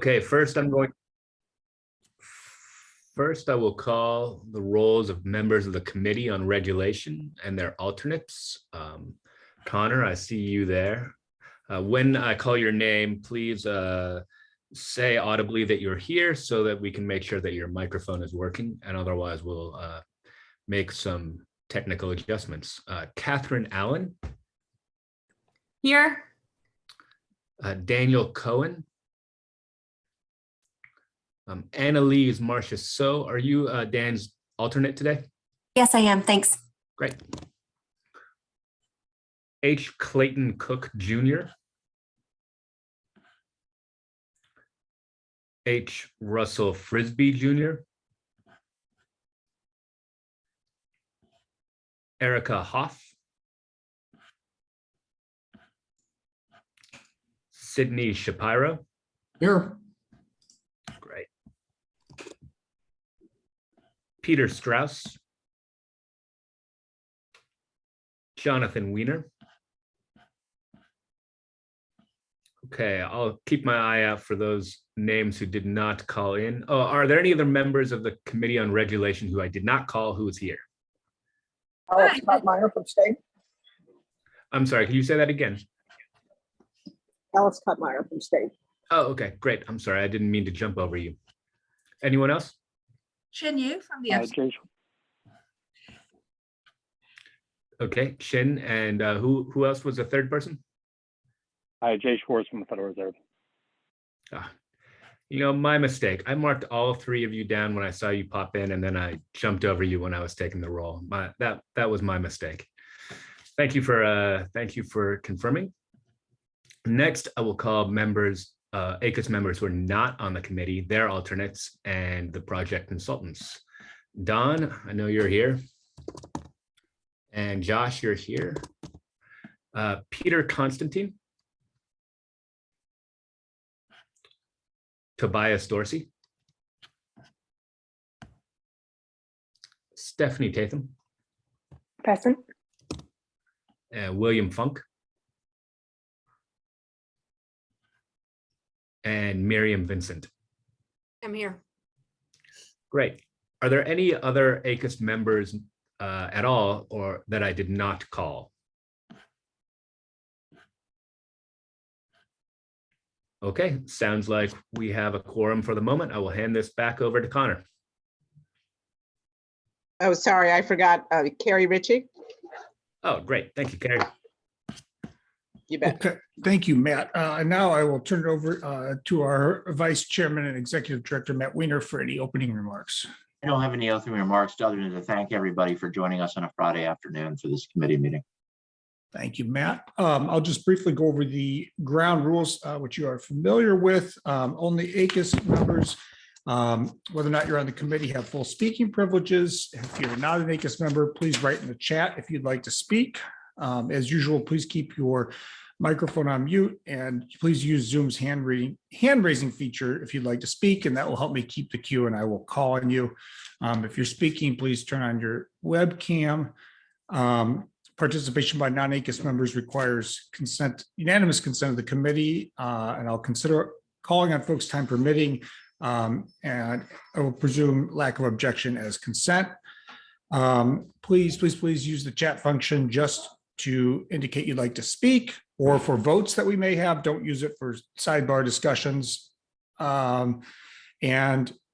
Okay, first I will call the roles of members of the Committee on Regulation and their alternates. Connor, I see you there. When I call your name, please say audibly that you're here so that we can make sure that your microphone is working, and otherwise we'll make some technical adjustments. Catherine Allen. Here. Daniel Cohen. Annalise Marcia So, are you Dan's alternate today? Yes, I am. Thanks. Great. H. Clayton Cook Jr. H. Russell Frisbee Jr. Erica Hoff. Sydney Shapiro. Here. Great. Peter Strauss. Jonathan Weiner. Okay, I'll keep my eye out for those names who did not call in. Oh, are there any other members of the Committee on Regulation who I did not call who is here? Alex Kottmeyer from state. I'm sorry, can you say that again? Alex Kottmeyer from state. Oh, okay, great. I'm sorry, I didn't mean to jump over you. Anyone else? Shin Yu from the FC. Okay, Shin, and who else was the third person? Hi, Jay Schwartz from the Federal Reserve. You know, my mistake. I marked all three of you down when I saw you pop in, and then I jumped over you when I was taking the roll. That was my mistake. Thank you for confirming. Next, I will call members, ACUS members who are not on the committee, their alternates, and the project consultants. Don, I know you're here. And Josh, you're here. Peter Constantine. Tobias Dorsey. Stephanie Tatham. Present. William Funk. And Miriam Vincent. I'm here. Great. Are there any other ACUS members at all, or that I did not call? Okay, sounds like we have a quorum for the moment. I will hand this back over to Connor. Oh, sorry, I forgot Carrie Ritchie. Oh, great. Thank you, Carrie. You bet. Okay, thank you, Matt. And now I will turn it over to our Vice Chairman and Executive Director, Matt Weiner, for any opening remarks. I don't have any opening remarks other than to thank everybody for joining us on a Friday afternoon for this committee meeting. Thank you, Matt. I'll just briefly go over the ground rules, which you are familiar with. Only ACUS members, whether or not you're on the committee, have full speaking privileges. If you're not an ACUS member, please write in the chat if you'd like to speak. As usual, please keep your microphone on mute, and please use Zoom's hand raising feature if you'd like to speak, and that will help me keep the queue, and I will call on you. If you're speaking, please turn on your webcam. Participation by non-ACUS members requires unanimous consent of the committee, and I'll consider calling on folks time permitting, and I will presume lack of objection as consent. Please use the chat function just to indicate you'd like to speak, or for votes that we may have. Don't use it for sidebar discussions. And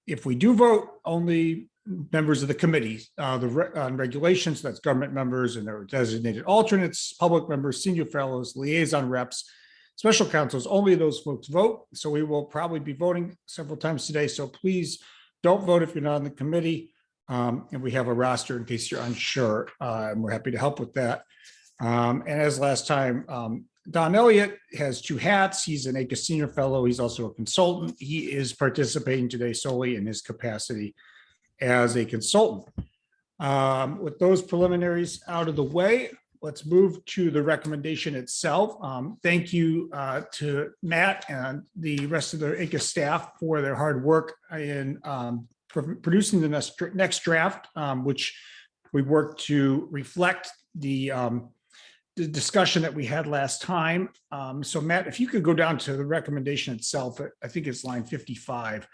if we do vote, only members of the committee, on regulations, that's government members and their designated alternates, public members, senior fellows, liaison reps, special counsels, only those folks vote. So we will probably be voting several times today. So please don't vote if you're not on the committee. And we have a roster in case you're unsure, and we're happy to help with that. And as last time, Don Elliott has two hats. He's an ACUS senior fellow. He's also a consultant. He is participating today solely in his capacity as a consultant. With those preliminaries out of the way, let's move to the recommendation itself. Thank you to Matt and the rest of the ACUS staff for their hard work in producing the next draft, which we work to reflect the the discussion that we had last time. So Matt, if you could go down to the recommendation itself, I think it's line 55.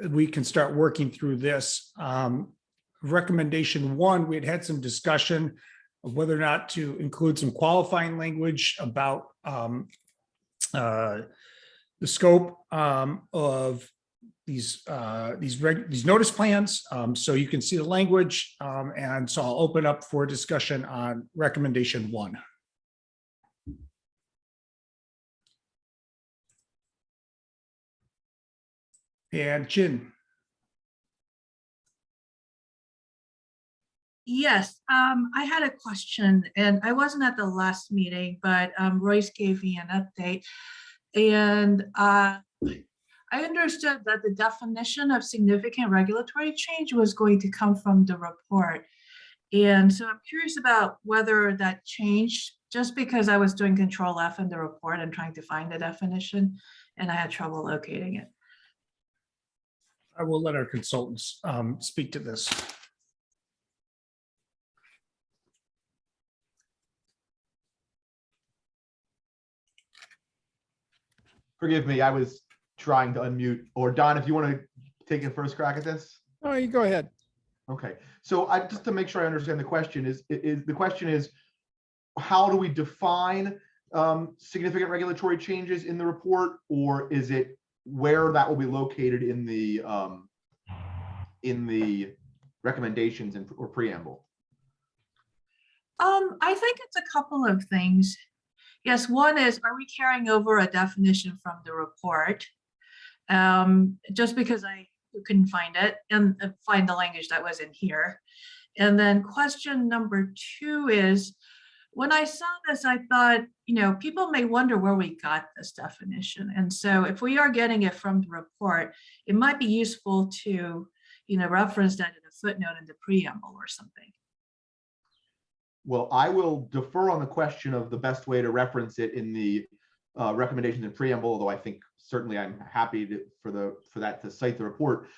We can start working through this. Recommendation 1, we had some discussion of whether or not to include some qualifying language about the scope of these notice plans. So you can see the language, and so I'll open up for discussion on recommendation 1. And Jin. Yes, I had a question, and I wasn't at the last meeting, but Royce gave me an update. And I understood that the definition of significant regulatory change was going to come from the report. And so I'm curious about whether that changed, just because I was doing Control F in the report and trying to find the definition, and I had trouble locating it. I will let our consultants speak to this. Forgive me, I was trying to unmute. Or Don, if you want to take a first crack at this. Oh, you go ahead. Okay, so just to make sure I understand the question is how do we define significant regulatory changes in the report, or is it where that will be located in the recommendations or preamble? I think it's a couple of things. Yes, one is, are we carrying over a definition from the report? Just because I couldn't find it and find the language that was in here. And then question number 2 is, when I saw this, I thought, people may wonder where we got this definition. And so if we are getting it from the report, it might be useful to, reference that in a footnote in the preamble or something. Well, I will defer on the question of the best way to reference it in the recommendations and preamble, although I think certainly I'm happy for that to cite the report.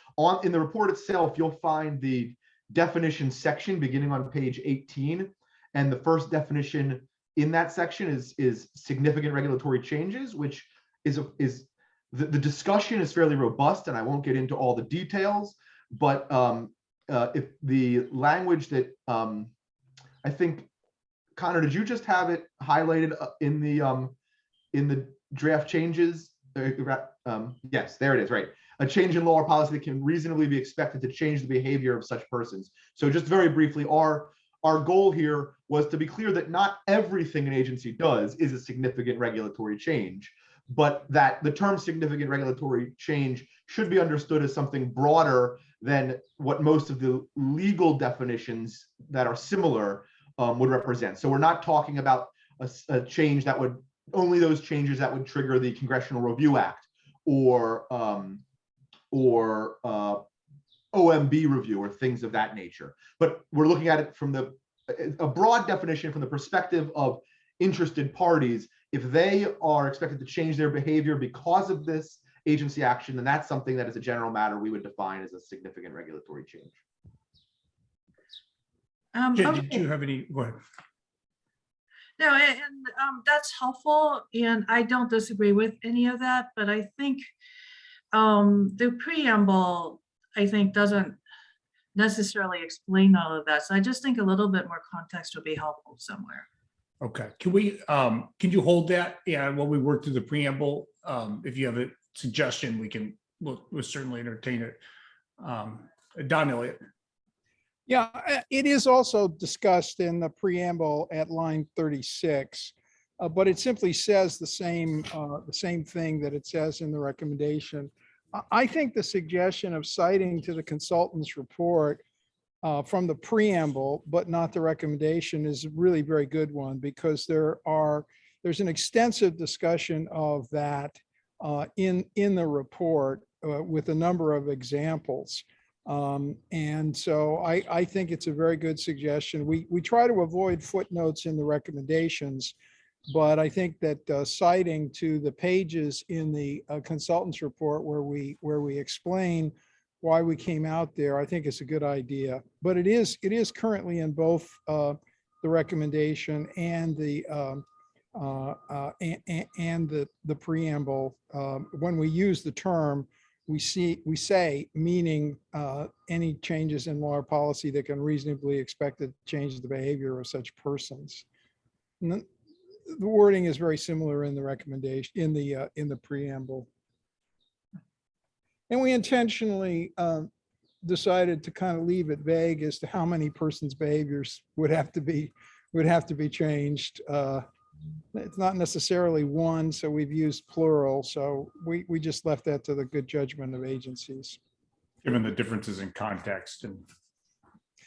In the report itself, you'll find the definition section beginning on page 18. And the first definition in that section is significant regulatory changes, which is the discussion is fairly robust, and I won't get into all the details, but if the language that I think, Connor, did you just have it highlighted in the draft changes? Yes, there it is, right. A change in law or policy that can reasonably be expected to change the behavior of such persons. So just very briefly, our goal here was to be clear that not everything an agency does is a significant regulatory change, but that the term significant regulatory change should be understood as something broader than what most of the legal definitions that are similar would represent. So we're not talking about a change that would, only those changes that would trigger the Congressional Review Act or OMB review or things of that nature. But we're looking at it from a broad definition from the perspective of interested parties. If they are expected to change their behavior because of this agency action, then that's something that as a general matter we would define as a significant regulatory change. Jen, Okay. did you have any? Go ahead. No, and that's helpful, and I don't disagree with any of that, but I think the preamble, I think, doesn't necessarily explain all of that. So I just think a little bit more context would be helpful somewhere. Okay, can you hold that? Yeah, while we work through the preamble, if you have a suggestion, we'll certainly entertain it. Don Elliott. Yeah, it is also discussed in the preamble at line 36, but it simply says the same thing that it says in the recommendation. I think the suggestion of citing to the consultant's report from the preamble, but not the recommendation, is a really very good one, because there's an extensive discussion of that in the report with a number of examples. And so I think it's a very good suggestion. We try to avoid footnotes in the recommendations, but I think that citing to the pages in the consultant's report where we explain why we came out there, I think is a good idea. But it is currently in both the recommendation and the preamble. When we use the term, we say meaning any changes in law or policy that can reasonably expect to change the behavior of such persons. And the wording is very similar in the recommendation in the preamble. And we intentionally decided to kind of leave it vague as to how many persons' behaviors would have to be changed. It's not necessarily one, so we've used plural. So we just left that to the good judgment of agencies. Given the differences in context and.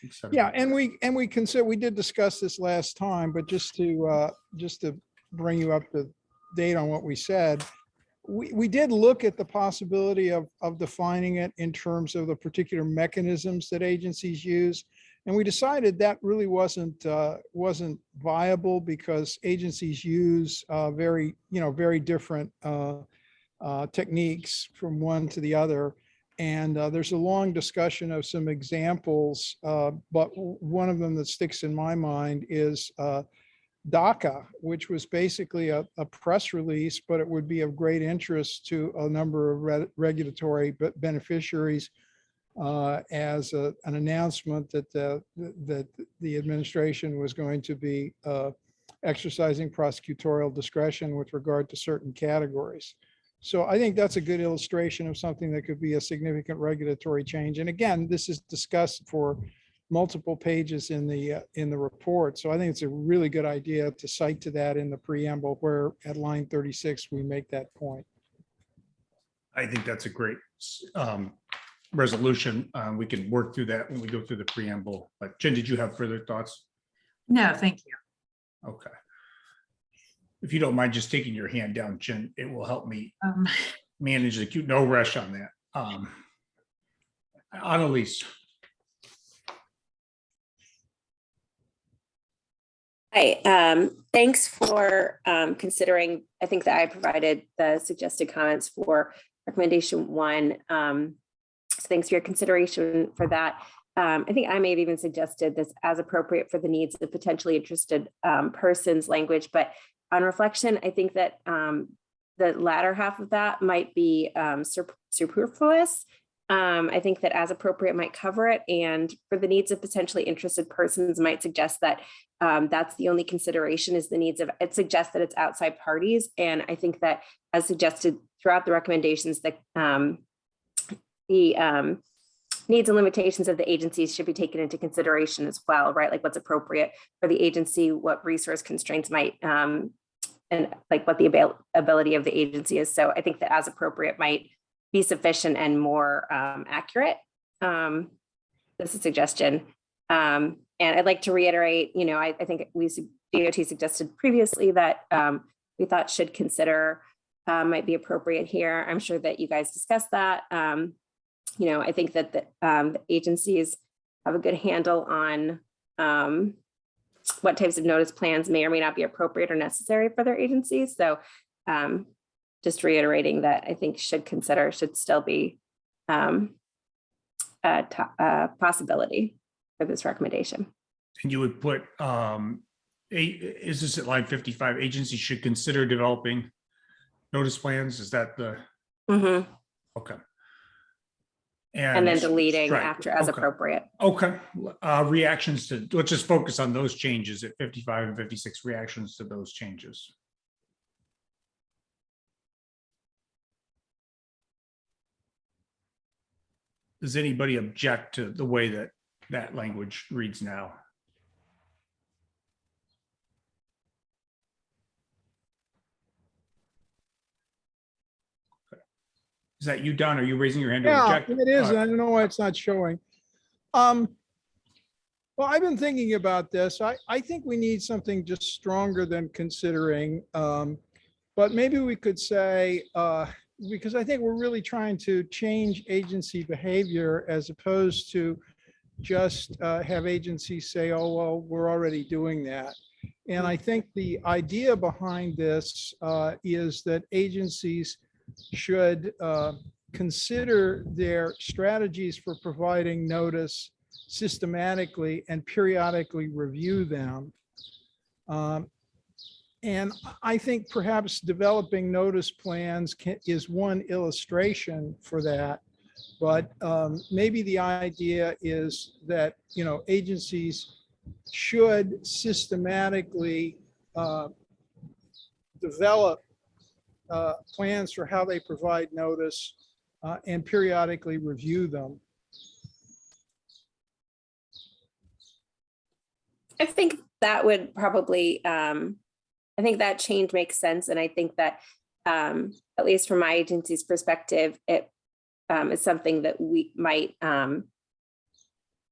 et cetera. Yeah, and we consider, we did discuss this last time, but just to bring you up to date on what we said, we did look at the possibility of defining it in terms of the particular mechanisms that agencies use. And we decided that really wasn't viable because agencies use very different techniques from one to the other. And there's a long discussion of some examples, but one of them that sticks in my mind is DACA, which was basically a press release, but it would be of great interest to a number of regulatory beneficiaries as an announcement that the administration was going to be exercising prosecutorial discretion with regard to certain categories. So I think that's a good illustration of something that could be a significant regulatory change. And again, this is discussed for multiple pages in the report. So I think it's a really good idea to cite to that in the preamble, where at line 36, we make that point. I think that's a great resolution. We can work through that when we go through the preamble. But Jen, did you have further thoughts? No, thank you. Okay. If you don't mind just taking your hand down, Jen, it will help me manage the queue. No rush on that. Annalise. Hi, thanks for considering. I think that I provided the suggested comments for recommendation 1. So thanks for your consideration for that. I think I may have even suggested this as appropriate for the needs of potentially interested persons language, but on reflection, I think that the latter half of that might be superfluous. I think that as appropriate might cover it, and for the needs of potentially interested persons might suggest that that's the only consideration is the needs of, it suggests that it's outside parties. And I think that as suggested throughout the recommendations that the needs and limitations of the agencies should be taken into consideration as well, right? Like what's appropriate for the agency, what resource constraints might, and like what the ability of the agency is. So I think that as appropriate might be sufficient and more accurate. This is a suggestion. And I'd like to reiterate, I think DOT suggested previously that we thought should consider might be appropriate here. I'm sure that you guys discussed that. I think that the agencies have a good handle on what types of notice plans may or may not be appropriate or necessary for their agencies. So just reiterating that I think should still be a possibility for this recommendation. And you would put, is this at line 55, agencies should consider developing notice plans? Is that the? Mm-hmm. Okay. And then deleting right, after as okay. appropriate. Okay. Reactions to, let's just focus on those changes at 55 and 56, reactions to those changes. Does anybody object to the way that that language reads now? Is that you, Don? Are you raising your hand to Yeah, object? it is. And I don't know why it's not showing. Well, I've been thinking about this. I think we need something just stronger than considering. But maybe we could say, because I think we're really trying to change agency behavior as opposed to just have agencies say, oh, well, we're already doing that. And I think the idea behind this is that agencies should consider their strategies for providing notice systematically and periodically review them. And I think perhaps developing notice plans is one illustration for that. But maybe the idea is that, agencies should systematically develop plans for how they provide notice and periodically review them. I think that would probably, I think that change makes sense. And I think that, at least from my agency's perspective, it is something that we might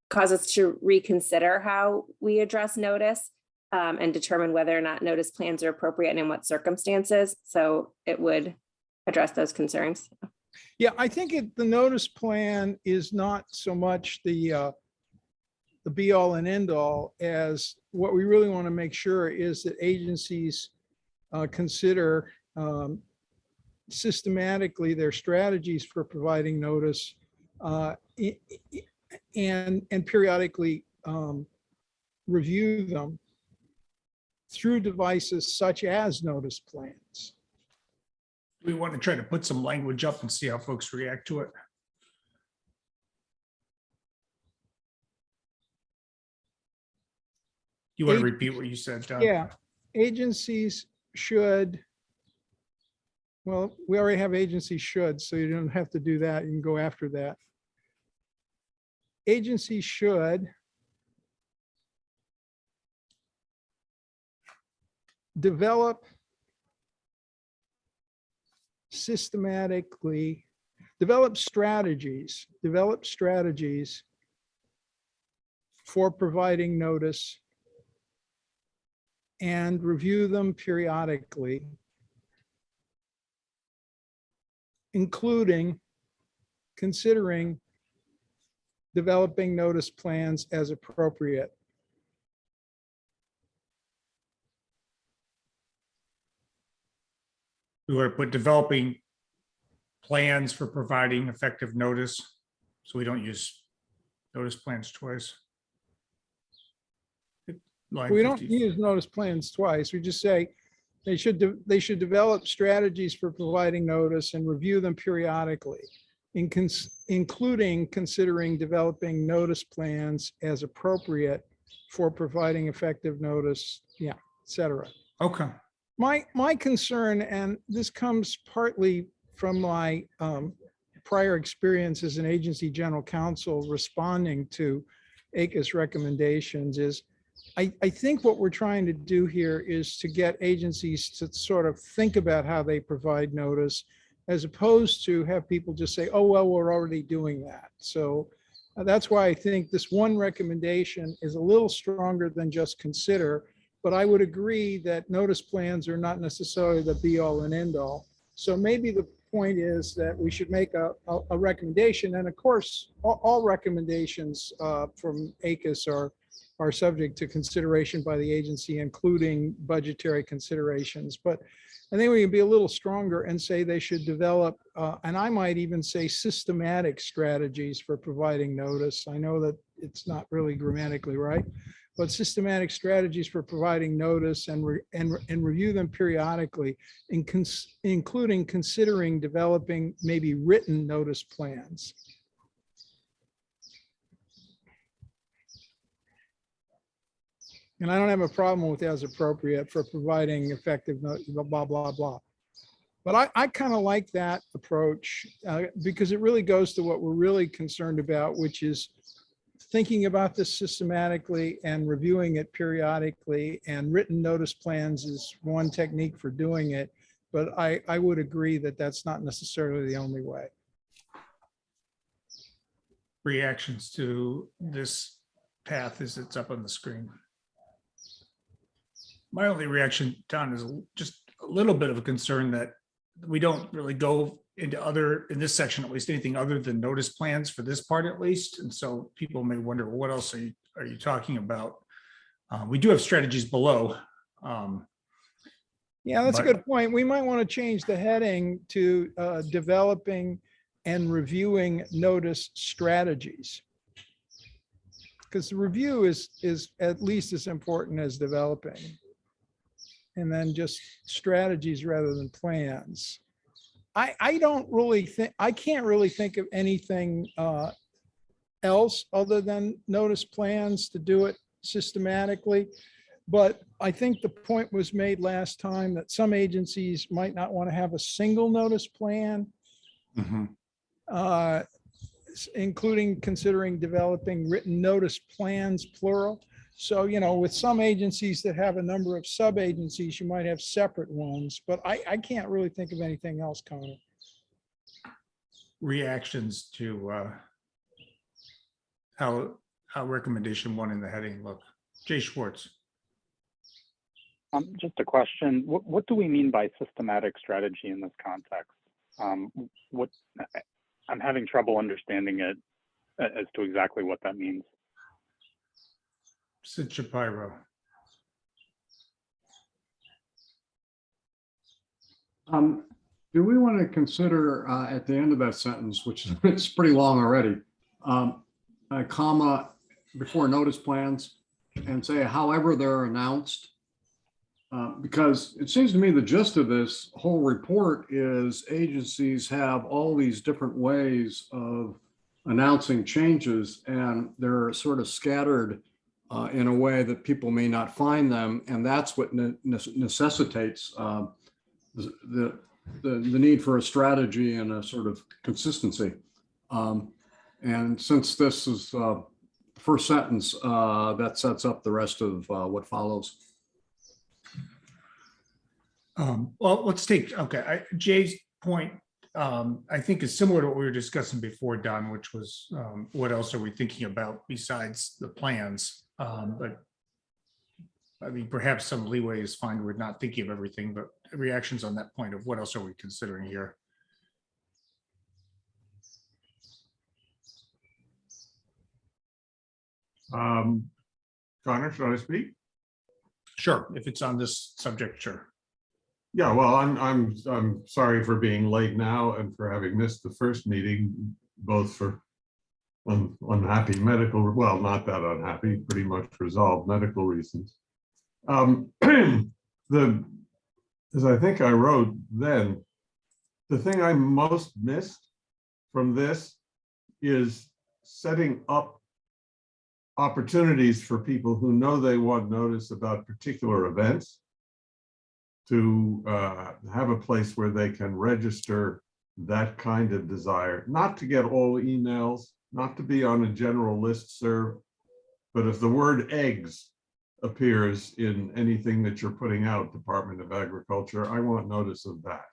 cause us to reconsider how we address notice and determine whether or not notice plans are appropriate and in what circumstances. So it would address those concerns. Yeah, I think the notice plan is not so much the be all and end all, as what we really want to make sure is that agencies consider systematically their strategies for providing notice and periodically review them through devices such as notice plans. We want to try to put some language up and see how folks react to it. You want to repeat what you said, John? Yeah, agencies should, well, we already have agencies should, so you don't have to do that. You can go after that. Agencies should develop systematically, develop strategies for providing notice and review them periodically, including considering developing notice plans as appropriate. We want to put developing plans for providing effective notice, so we don't use notice plans twice. Line We don't 50. use notice plans twice. We just say they should develop strategies for providing notice and review them periodically, including considering developing notice plans as appropriate for providing effective notice, yeah, et cetera. Okay. My concern, and this comes partly from my prior experience as an agency general counsel responding to ACUS recommendations, is I think what we're trying to do here is to get agencies to sort of think about how they provide notice, as opposed to have people just say, oh, well, we're already doing that. So that's why I think this one recommendation is a little stronger than just consider. But I would agree that notice plans are not necessarily the be all and end all. So maybe the point is that we should make a recommendation. And of course, all recommendations from ACUS are subject to consideration by the agency, including budgetary considerations. But I think we can be a little stronger and say they should develop, and I might even say systematic strategies for providing notice. I know that it's not really grammatically right, but systematic strategies for providing notice and review them periodically, including considering developing maybe written notice plans. And I don't have a problem with as appropriate for providing effective, blah, blah, blah. But I kind of like that approach because it really goes to what we're really concerned about, which is thinking about this systematically and reviewing it periodically. And written notice plans is one technique for doing it. But I would agree that that's not necessarily the only way. Reactions to this path as it's up on the screen. My only reaction, Don, is just a little bit of a concern that we don't really go into other, in this section at least, anything other than notice plans for this part at least. And so people may wonder, well, what else are you talking about? We do have strategies below. Yeah, that's a good point. We might want to change the heading to developing and reviewing notice strategies. Because the review is at least as important as developing. and then just strategies rather than plans. I don't really think, I can't really think of anything else other than notice plans to do it systematically. But I think the point was made last time that some agencies might not want to have a single notice plan, including considering developing written notice plans, plural. So, you know, with some agencies that have a number of sub-agencies, you might have separate ones, but I can't really think of anything else, Connor. Reactions to how recommendation 1 in the heading look. Jay Schwartz. Just a question. What do we mean by systematic strategy in this context? I'm having trouble understanding it as to exactly what that means. Sid Shapiro. Do we want to consider at the end of that sentence, which is it's pretty long already, a comma before notice plans and say, however they're announced? Because it seems to me the gist of this whole report is agencies have all these different ways of announcing changes, and they're sort of scattered in a way that people may not find them. And that's what necessitates the need for a strategy and a sort of consistency. And since this is the first sentence, that sets up the rest of what follows. Well, let's take, okay, Jay's point, I think is similar to what we were discussing before, Don, which was what else are we thinking about besides the plans? But I mean, perhaps some leeway is fine. We're not thinking of everything, but reactions on that point of what else are we considering here? Connor, should I speak? Sure, if it's on this subject, sure. Yeah, well, I'm sorry for being late now and for having missed the first meeting, both for unhappy medical, well, not that unhappy, pretty much resolved medical reasons. As I think I wrote then, the thing I most missed from this is setting up opportunities for people who know they want notice about particular events to have a place where they can register that kind of desire, not to get all emails, not to be on a general listserv, but if the word eggs appears in anything that you're putting out, Department of Agriculture, I want notice of that.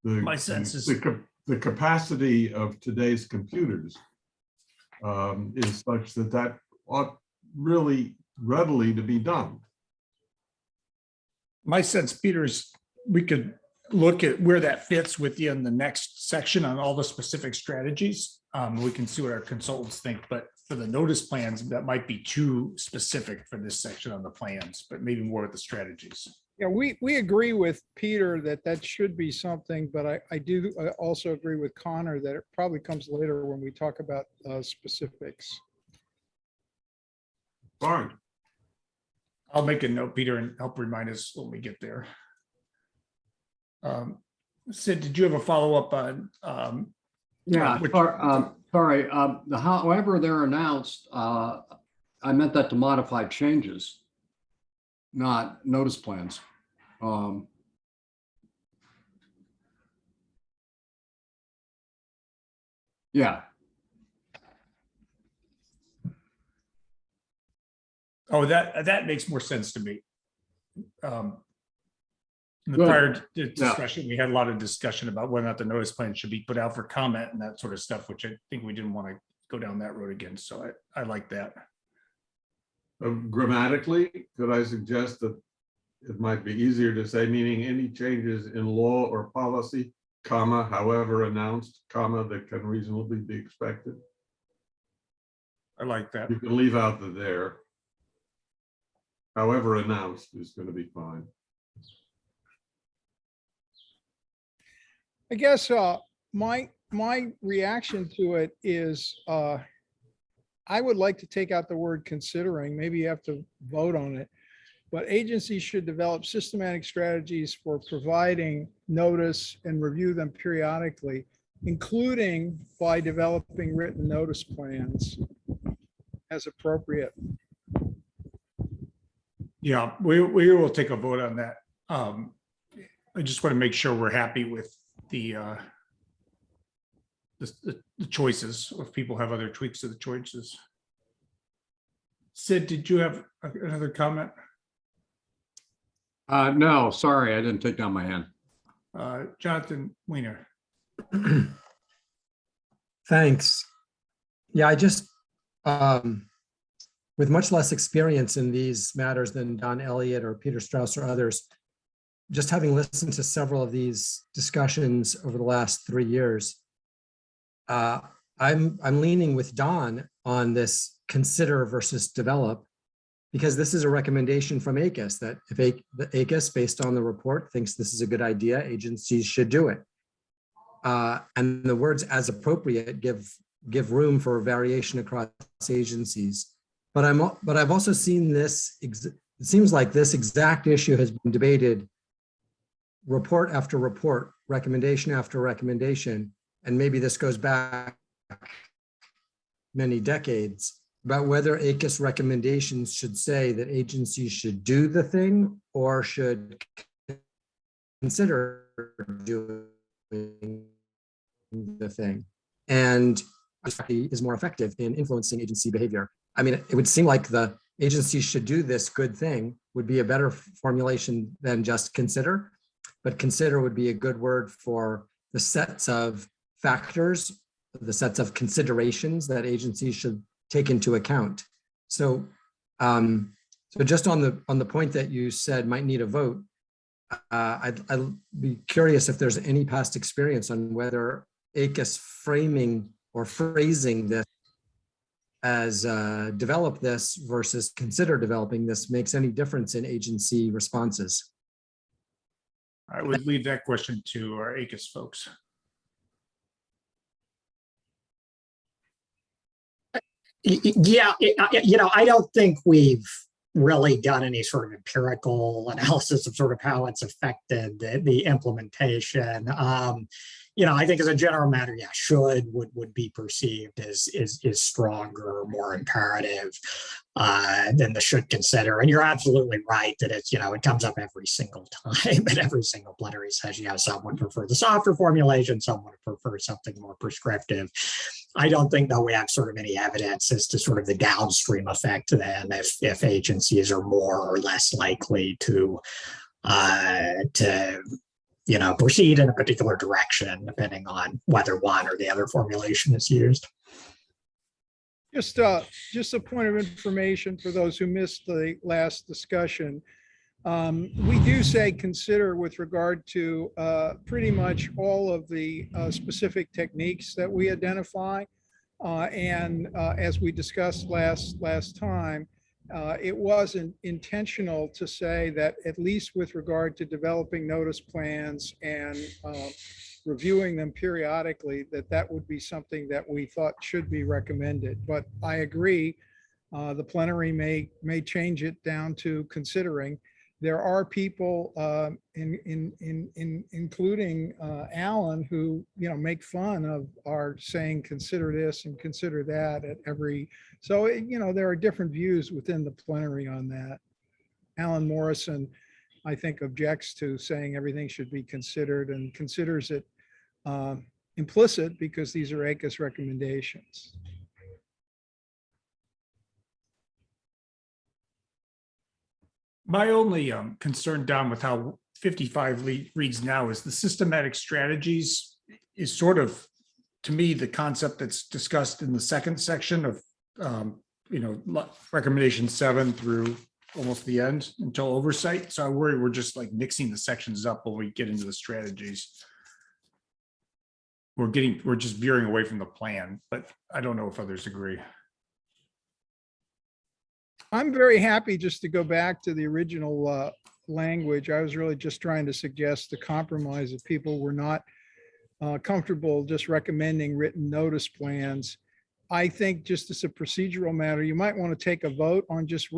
My sense is the capacity of today's computers is such that that ought really readily to be done. My sense, Peter, is we could look at where that fits within the next section on all the specific strategies. We can see what our consultants think, but for the notice plans, that might be too specific for this section on the plans, but maybe more with the strategies. Yeah, we agree with Peter that that should be something, but I do also agree with Connor that it probably comes later when we talk about specifics. Fine. I'll make a note, Peter, and help remind us when we get there. Sid, did you have a follow-up on? Yeah, sorry. However they're announced, I meant that to modify changes, not notice plans. Yeah. Oh, that makes more sense to me. In the Good. prior discussion, we had a lot of discussion about whether or not the notice plan should be put out for comment and that sort of stuff, which I think we didn't want to go down that road again. So I like that. Grammatically, could I suggest that it might be easier to say, meaning any changes in law or policy, comma, however announced, comma, that can reasonably be expected? I like that. You can leave out the there. However announced is going to be fine. I guess my reaction to it is I would like to take out the word considering. Maybe you have to vote on it. but agencies should develop systematic strategies for providing notice and review them periodically, including by developing written notice plans as appropriate. Yeah, we will take a vote on that. I just want to make sure we're happy with the choices, if people have other tweaks to the choices. Sid, did you have another comment? No, sorry, I didn't take down my hand. Jonathan Weiner. Thanks. Yeah, I just, with much less experience in these matters than Don Elliott or Peter Strauss or others, just having listened to several of these discussions over the last 3 years, I'm leaning with Don on this consider versus develop, because this is a recommendation from ACUS that if the ACUS, based on the report, thinks this is a good idea, agencies should do it. And the words as appropriate give room for variation across agencies. But I've also seen this, it seems like this exact issue has been debated report after report, recommendation after recommendation, and maybe this goes back many decades, about whether ACUS recommendations should say that agencies should do the thing or should consider doing the thing. And is more effective in influencing agency behavior. I mean, it would seem like the agency should do this good thing would be a better formulation than just consider, but consider would be a good word for the sets of factors, the sets of considerations that agencies should take into account. So, so just on the point that you said might need a vote, I'd be curious if there's any past experience on whether ACUS framing or phrasing this as develop this versus consider developing this makes any difference in agency responses. I would leave that question to our ACUS folks. Yeah, I don't think we've really done any sort of empirical analysis of sort of how it's affected the implementation. I think as a general matter, yeah, should would be perceived as is stronger, more imperative than the should consider. And you're absolutely right that it's, it comes up every single time and every single plenary session. Some would prefer the softer formulation, some would prefer something more prescriptive. I don't think that we have sort of any evidence as to sort of the downstream effect then if agencies are more or less likely to proceed in a particular direction, depending on whether one or the other formulation is used. Just a point of information for those who missed the last discussion. We do say consider with regard to pretty much all of the specific techniques that we identify. And as we discussed last time, it wasn't intentional to say that at least with regard to developing notice plans and reviewing them periodically, that would be something that we thought should be recommended. But I agree, the plenary may change it down to considering. There are people, including Alan, who make fun of our saying consider this and consider that at every. So there are different views within the plenary on that. Alan Morrison, I think, objects to saying everything should be considered and considers it implicit because these are ACUS recommendations. My only concern, Don, with how 55 reads now is the systematic strategies is sort of, to me, the concept that's discussed in the second section of, recommendation 7 through almost the end until oversight. So I worry we're just like mixing the sections up when we get into the strategies. We're just veering away from the plan, but I don't know if others agree. I'm very happy just to go back to the original language. I was really just trying to suggest a compromise if people were not comfortable just recommending written notice plans. I think just as a procedural matter, you might want to take a vote on just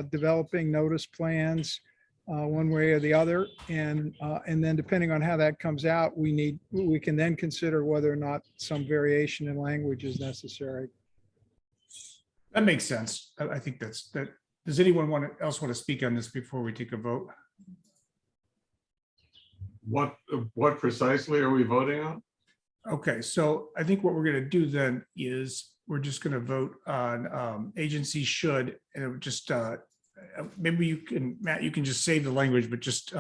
developing notice plans one way or the other. And then depending on how that comes out, we can then consider whether or not some variation in language is necessary. That makes sense. I think that. Does anyone else want to speak on this before we take a vote? What precisely are we voting on? Okay, so I think what we're going to do then is we're just going to vote on agency should, and it would just maybe you can, Matt, you can just save the language, but just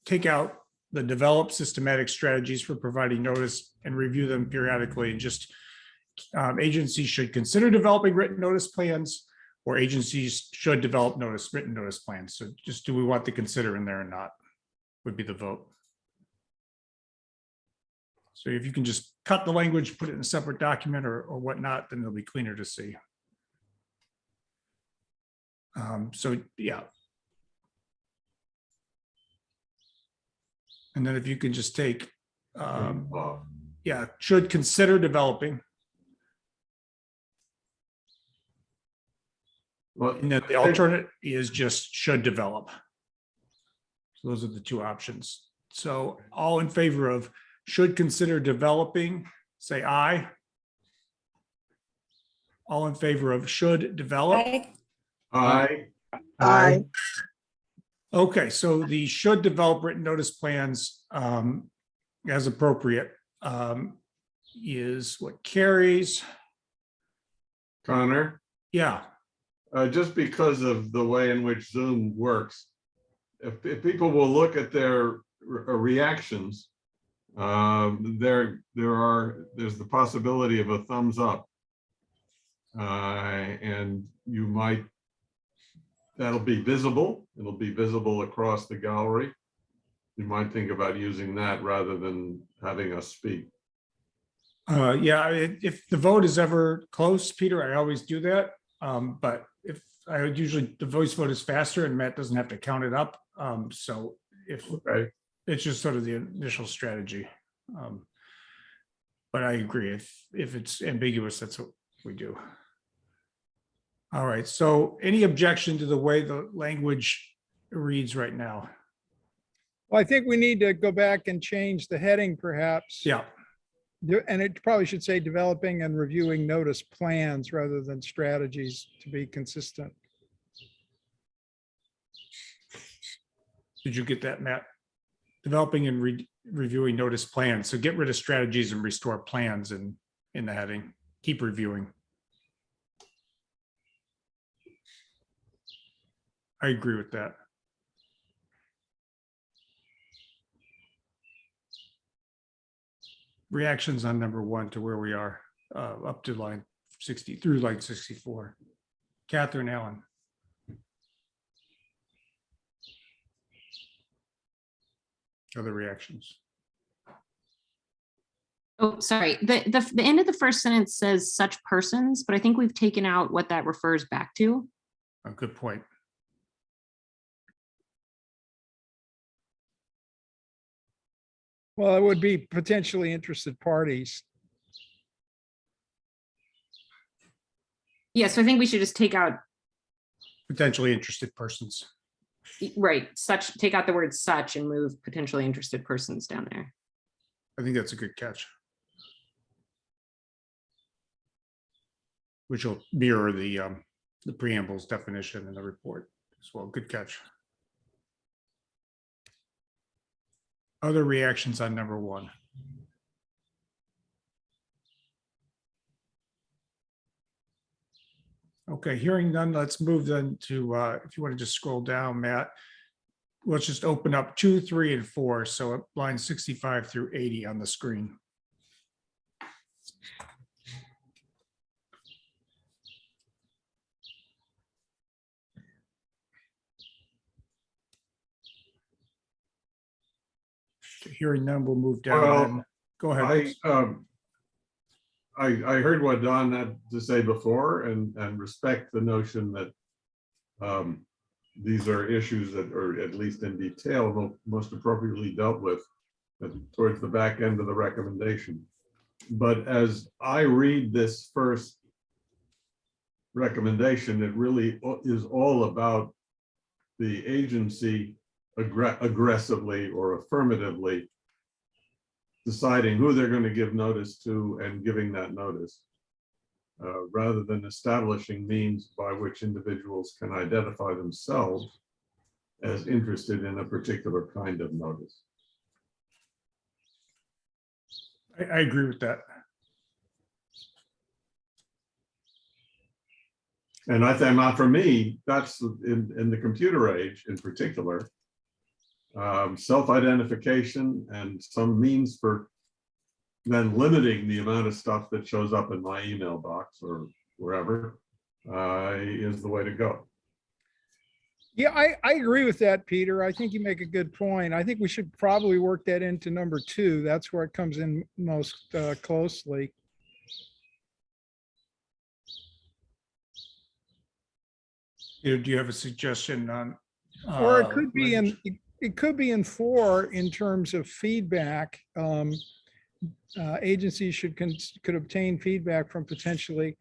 take out the develop systematic strategies for providing notice and review them periodically, and just agencies should consider developing written notice plans, or agencies should develop written notice plans. So just, do we want to consider in there or not, would be the vote. So if you can just cut the language, put it in a separate document or whatnot, then it'll be cleaner to see. So yeah. And then if you can just take, yeah, should consider developing. Well, And then the alternate is just should develop. So those are the two options. So all in favor of should consider developing, say aye. All in favor of should develop? Aye. Aye. Okay, so the should develop written notice plans as appropriate is what carries. Connor, Yeah, just because of the way in which Zoom works, if people will look at their reactions, there's the possibility of a thumbs up, and you might, that'll be visible. It'll be visible across the gallery. You might think about using that rather than having us speak. yeah, if the vote is ever close, Peter, I always do that. But if I would usually, the voice vote is faster and Matt doesn't have to count it up. So if it's just sort of the initial strategy. But I agree, if it's ambiguous, that's what we do. All right, so any objection to the way the language reads right now? Well, I think we need to go back and change the heading perhaps. Yeah, And it probably should say developing and reviewing notice plans rather than strategies, to be consistent. did you get that, Matt? Developing and reviewing notice plans. So get rid of strategies and restore plans in the heading. Keep reviewing. I agree with that. Reactions on number 1 to where we are, up to line 60 through line 64. Catherine Allen. Other reactions? Oh, sorry. The end of the first sentence says such persons, but I think we've taken out what that refers back to. A good point. Well, it would be potentially interested parties. Yeah, so I think we should just take out, Potentially interested persons. right, such, take out the word such and move potentially interested persons down there. I think that's a good catch. Which will mirror the preamble's definition in the report as well. Good catch. Other reactions on number 1? Okay, hearing none, let's move then to, if you want to just scroll down, Matt, let's just open up 2, 3, and 4. So line 65 through 80 on the screen. Hearing none, we'll move down. Well, then. Go ahead. I heard what Don had to say before, and respect the notion that these are issues that are, at least in detail, most appropriately dealt with towards the back end of the recommendation. But as I read this first recommendation, it really is all about the agency aggressively or affirmatively deciding who they're going to give notice to and giving that notice, rather than establishing means by which individuals can identify themselves as interested in a particular kind of notice. I agree with that. And I think, not for me, that's in the computer age in particular, self-identification and some means for then limiting the amount of stuff that shows up in my email box or wherever is the way to go. Yeah, I agree with that, Peter. I think you make a good point. I think we should probably work that into number 2. That's where it comes in most closely. Do you have a suggestion on? Or it could be in 4 in terms of feedback. Agencies could obtain feedback from potentially.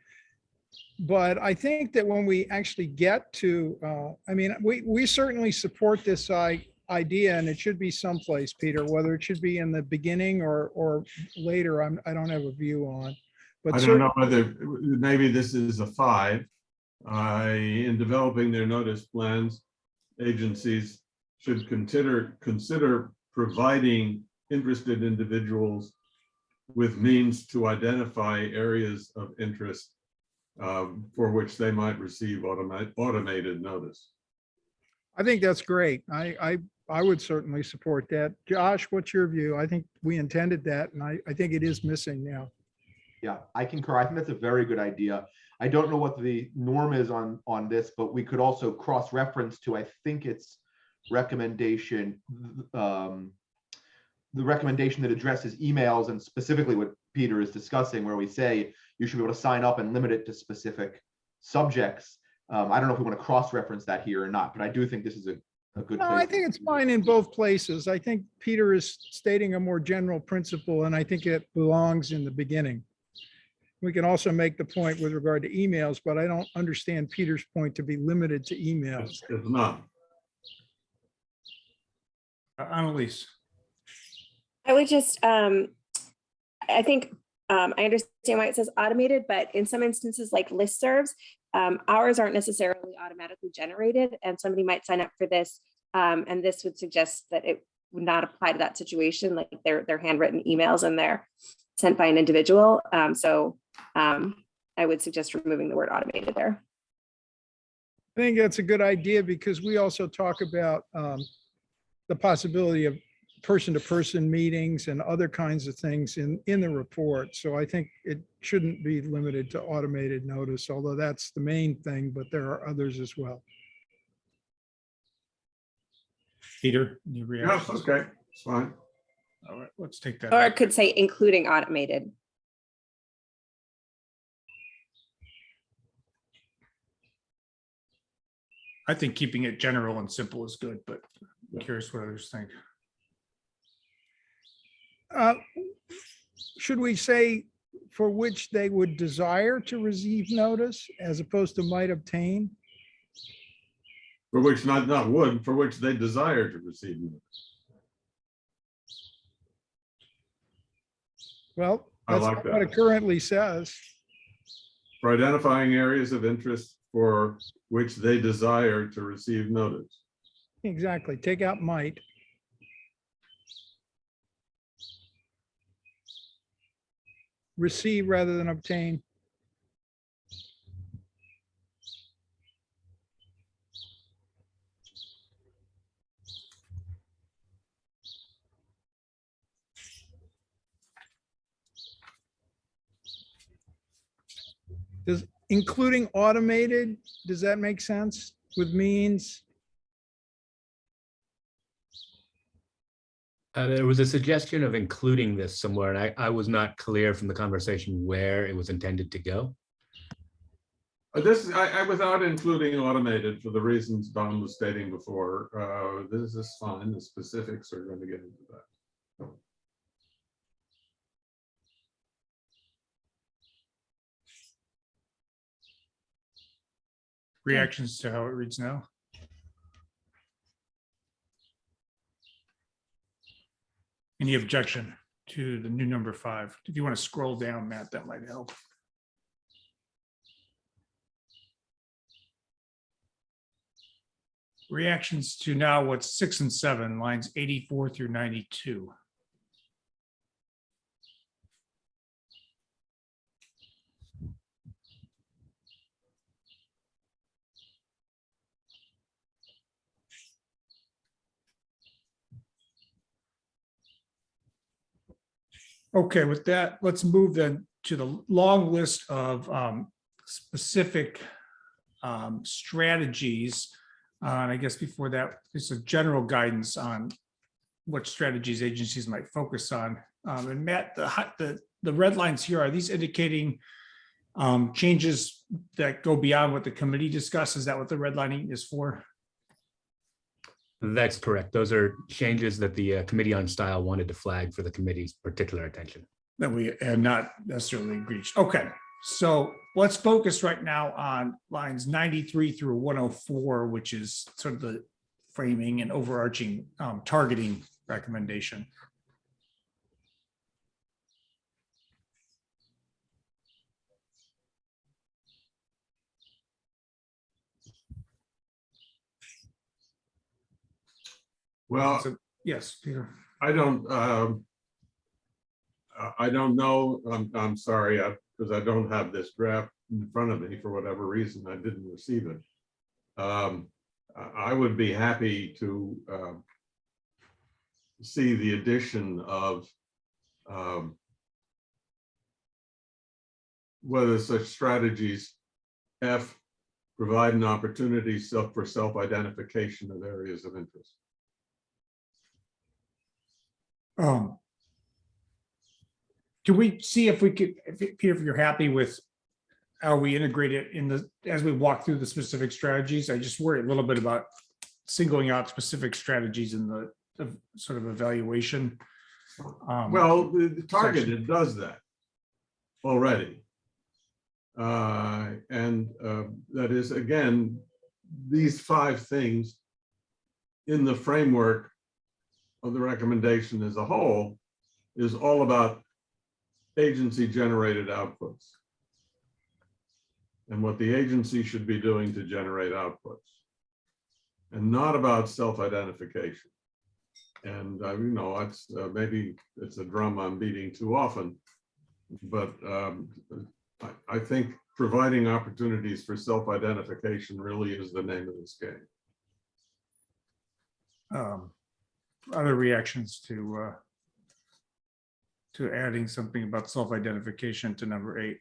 But I think that when we actually get to, I mean, we certainly support this idea, and it should be someplace, Peter, whether it should be in the beginning or later, I don't have a view on. But I don't know whether, maybe this is a 5. In developing their notice plans, agencies should consider providing interested individuals with means to identify areas of interest for which they might receive automated notice. I think that's great. I would certainly support that. Josh, what's your view? I think we intended that, and I think it is missing now. Yeah, I concur. I think that's a very good idea. I don't know what the norm is on this, but we could also cross-reference to, I think it's recommendation, the recommendation that addresses emails and specifically what Peter is discussing, where we say you should be able to sign up and limit it to specific subjects. I don't know if we want to cross-reference that here or not, but I do think this is a good No, place. I think it's fine in both places. I think Peter is stating a more general principle, and I think it belongs in the beginning. We can also make the point with regard to emails, but I don't understand Peter's point to be limited to emails. It's not. Annalise. I would just, I think, I understand why it says automated, but in some instances like listservs, ours aren't necessarily automatically generated, and somebody might sign up for this, and this would suggest that it would not apply to that situation, like they're handwritten emails and they're sent by an individual. I would suggest removing the word automated there. I think that's a good idea because we also talk about the possibility of person-to-person meetings and other kinds of things in the report. So I think it shouldn't be limited to automated notice, although that's the main thing, but there are others as well. Peter, you react? Yes, okay, it's fine. All right, let's take that. Or it could say including automated. I think keeping it general and simple is good, but I'm curious what others think. Should we say for which they would desire to receive notice as opposed to might obtain? For which not would, for which they desire to receive notice. Well, I that's like not that. what it currently says. For identifying areas of interest for which they desire to receive notice. Exactly. Take out might. Receive rather than obtain. Does including automated, does that make sense with means? There was a suggestion of including this somewhere, and I was not clear from the conversation where it was intended to go. This, without including automated for the reasons Don was stating before, this is fine. The specifics are going to get into that. Reactions to how it reads now? Any objection to the new number 5? If you want to scroll down, Matt, that might help. Reactions to now what's 6 and 7, lines 84 through 92. Okay, with that, let's move then to the long list of specific strategies. And I guess before that, there's a general guidance on what strategies agencies might focus on. And Matt, the red lines here, are these indicating changes that go beyond what the committee discussed? Is that what the redlining is for? That's correct. Those are changes that the Committee on Style wanted to flag for the committee's particular attention. That we have not necessarily reached. Okay, so let's focus right now on lines 93 through 104, which is sort of the framing and overarching targeting recommendation. Well, So, yes, Peter. I don't know. I'm sorry, because I don't have this draft in front of me for whatever reason. I didn't receive it. I would be happy to see the addition of whether such strategies, F, provide an opportunity for self-identification of areas of interest. Can we see if we could, Peter, if you're happy with how we integrate it in the, as we walk through the specific strategies? I just worry a little bit about singling out specific strategies in the sort of evaluation. Well, the targeted does that already. And that is, again, these 5 things in the framework of the recommendation as a whole is all about agency generated outputs and what the agency should be doing to generate outputs, and not about self-identification. And you know, it's maybe it's a drum I'm beating too often, but I think providing opportunities for self-identification really is the name of this game. Other reactions to adding something about self-identification to number 8?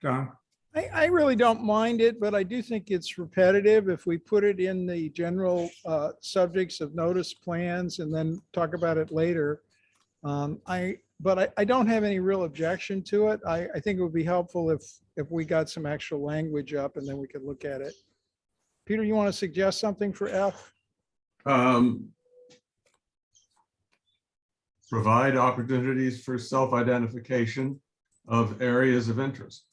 Don? I really don't mind it, but I do think it's repetitive. If we put it in the general subjects of notice plans and then talk about it later. But I don't have any real objection to it. I think it would be helpful if we got some actual language up and then we could look at it. Peter, you want to suggest something for F? Provide opportunities for self-identification of areas of interest.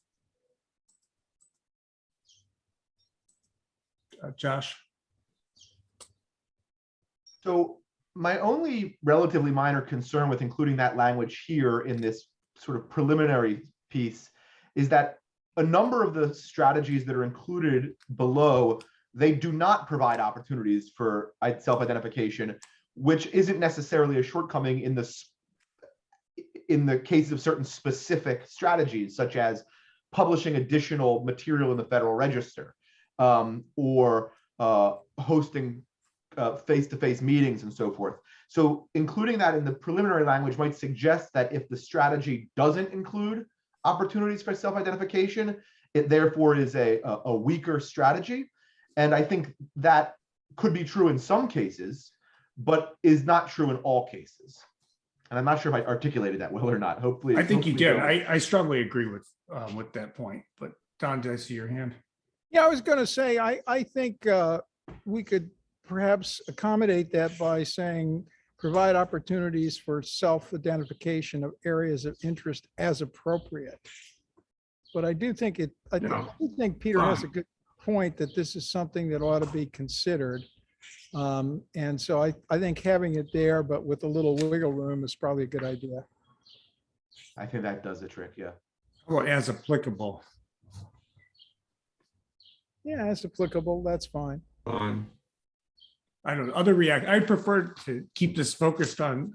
Josh? So my only relatively minor concern with including that language here in this sort of preliminary piece is that a number of the strategies that are included below, they do not provide opportunities for self-identification, which isn't necessarily a shortcoming in the case of certain specific strategies, such as publishing additional material in the Federal Register, or hosting face-to-face meetings and so forth. So including that in the preliminary language might suggest that if the strategy doesn't include opportunities for self-identification, it therefore is a weaker strategy. And I think that could be true in some cases, but is not true in all cases. And I'm not sure if I articulated that well or not. Hopefully, I think you hopefully did. I strongly agree with that point. But Don, did I see your hand? Yeah, I was going to say, I think we could perhaps accommodate that by saying provide opportunities for self-identification of areas of interest as appropriate. But I do think I do think Peter has a good point that this is something that ought to be considered. And so I think having it there, but with a little wiggle room is probably a good idea. I think that does the trick, yeah. Or as applicable. Yeah, it's applicable. That's fine. I don't know, I prefer to keep this focused on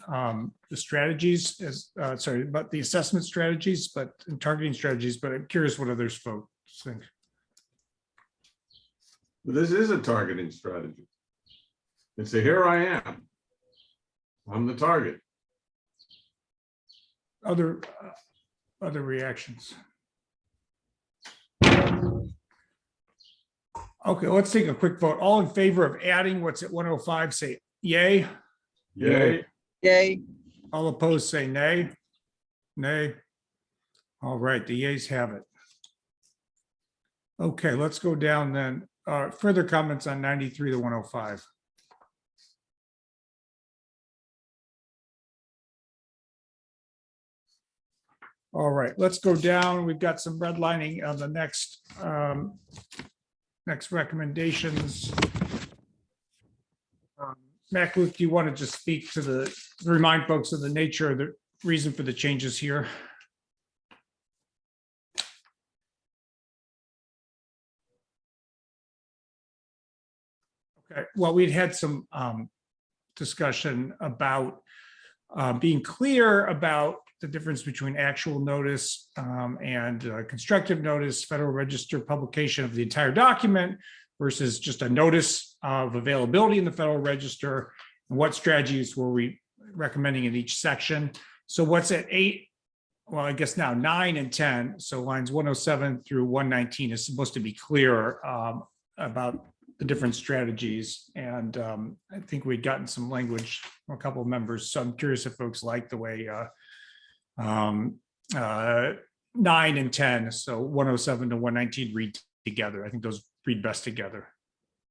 the strategies as, about the assessment strategies, but and targeting strategies, but I'm curious what others folks think. This is a targeting strategy. It's a here I am. I'm the target. Other reactions. Okay, let's take a quick vote. All in favor of adding what's at 105, say yay. Yay. Yay. All opposed, say nay. Nay. All right, the yays have it. Okay, let's go down then. Further comments on 93 to 105. All right, let's go down. We've got some redlining on the next recommendations. Mac, Luke, do you want to just speak to remind folks of the nature of the reason for the changes here? Okay, well, we'd had some discussion about being clear about the difference between actual notice and constructive notice, Federal Register publication of the entire document versus just a notice of availability in the Federal Register, and what strategies were we recommending in each section. So what's at 8, well, I guess now 9 and 10, so lines 107 through 119 is supposed to be clearer about the different strategies. And I think we'd gotten some language from a couple of members, so I'm curious if folks like the way 9 and 10, so 107 to 119 read together. I think those read best together.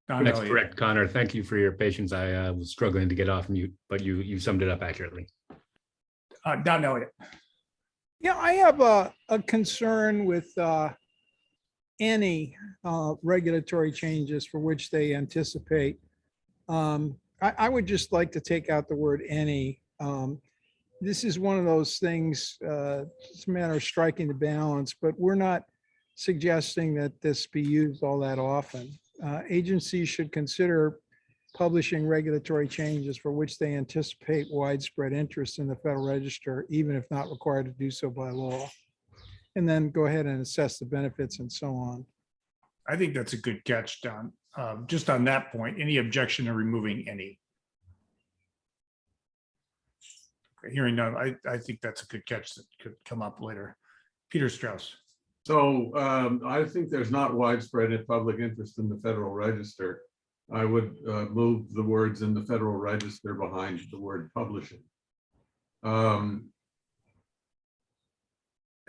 Don That's Elliott. correct, Connor. Thank you for your patience. I was struggling to get off mute, but you summed it up accurately. Don Elliott. Yeah, I have a concern with any regulatory changes for which they anticipate. I would just like to take out the word any. This is one of those things, it's a matter of striking the balance, but we're not suggesting that this be used all that often. Agencies should consider publishing regulatory changes for which they anticipate widespread interest in the Federal Register, even if not required to do so by law. And then go ahead and assess the benefits and so on. I think that's a good catch, Don. Just on that point, any objection to removing any? Okay, hearing none, I think that's a good catch that could come up later. Peter Strauss. So I think there's not widespread public interest in the Federal Register. I would move the words in the Federal Register behind the word publishing.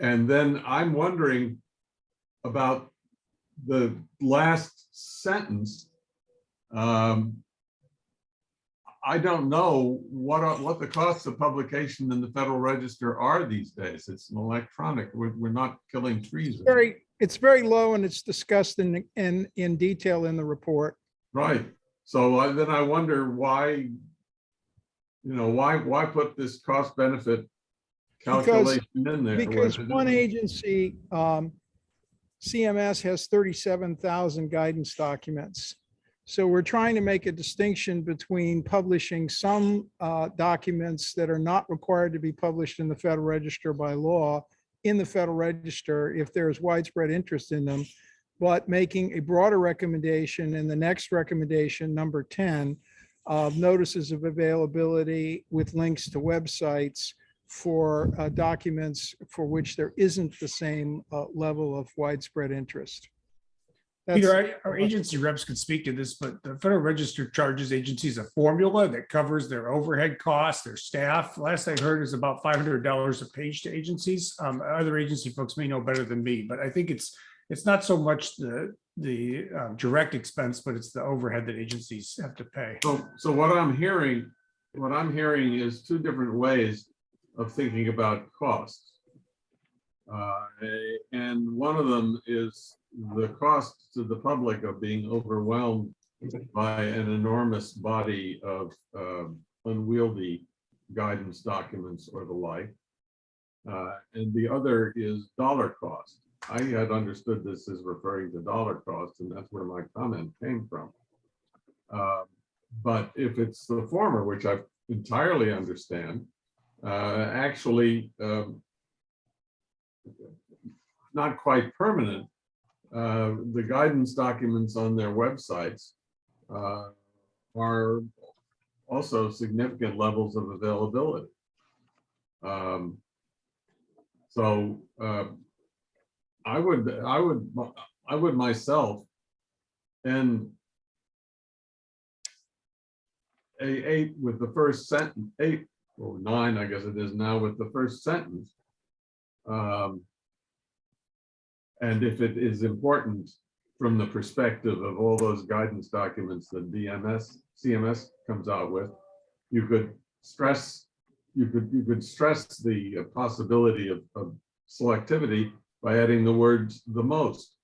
And then I'm wondering about the last sentence. I don't know what the costs of publication in the Federal Register are these days. It's an electronic. We're not killing trees. It's very low, and it's discussed in detail in the report. Right. So then I wonder why, why put this cost benefit calculation in there? Because one agency, CMS, has 37,000 guidance documents. So we're trying to make a distinction between publishing some documents that are not required to be published in the Federal Register by law in the Federal Register if there's widespread interest in them, but making a broader recommendation in the next recommendation, number 10, of notices of availability with links to websites for documents for which there isn't the same level of widespread interest. Peter, our agency reps could speak to this, but the Federal Register charges agencies a formula that covers their overhead costs, their staff. Last I heard is about $500 a page to agencies. Other agency folks may know better than me, but I think it's not so much the direct expense, but it's the overhead that agencies have to pay. So what I'm hearing what I'm hearing is two different ways of thinking about costs. And one of them is the cost to the public of being overwhelmed by an enormous body of unwieldy guidance documents or the like. And the other is dollar cost. I had understood this as referring to dollar cost, and that's where my comment came from. But if it's the former, which I entirely understand, actually not quite permanent, the guidance documents on their websites are also significant levels of availability. So I would myself end A8 with the first sentence, 8 or 9, I guess it is now, with the first sentence. And if it is important from the perspective of all those guidance documents that CMS comes out with, you could stress the possibility of selectivity by adding the words "the most,"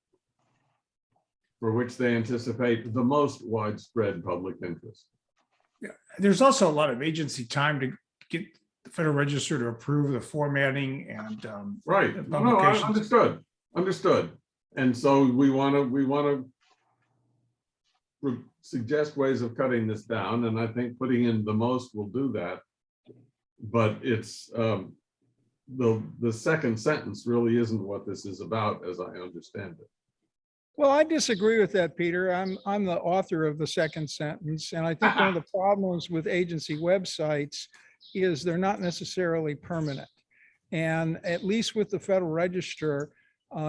for which they anticipate the most widespread public interest. Yeah, there's also a lot of agency time to get the Federal Register to approve the formatting and right. the No, I publications. understood. And so we want to suggest ways of cutting this down, and I think putting in the most will do that. But it's the second sentence really isn't what this is about, as I understand it. Well, I disagree with that, Peter. I'm the author of the second sentence, and I think one of the problems with agency websites is they're not necessarily permanent. And at least with the Federal Register,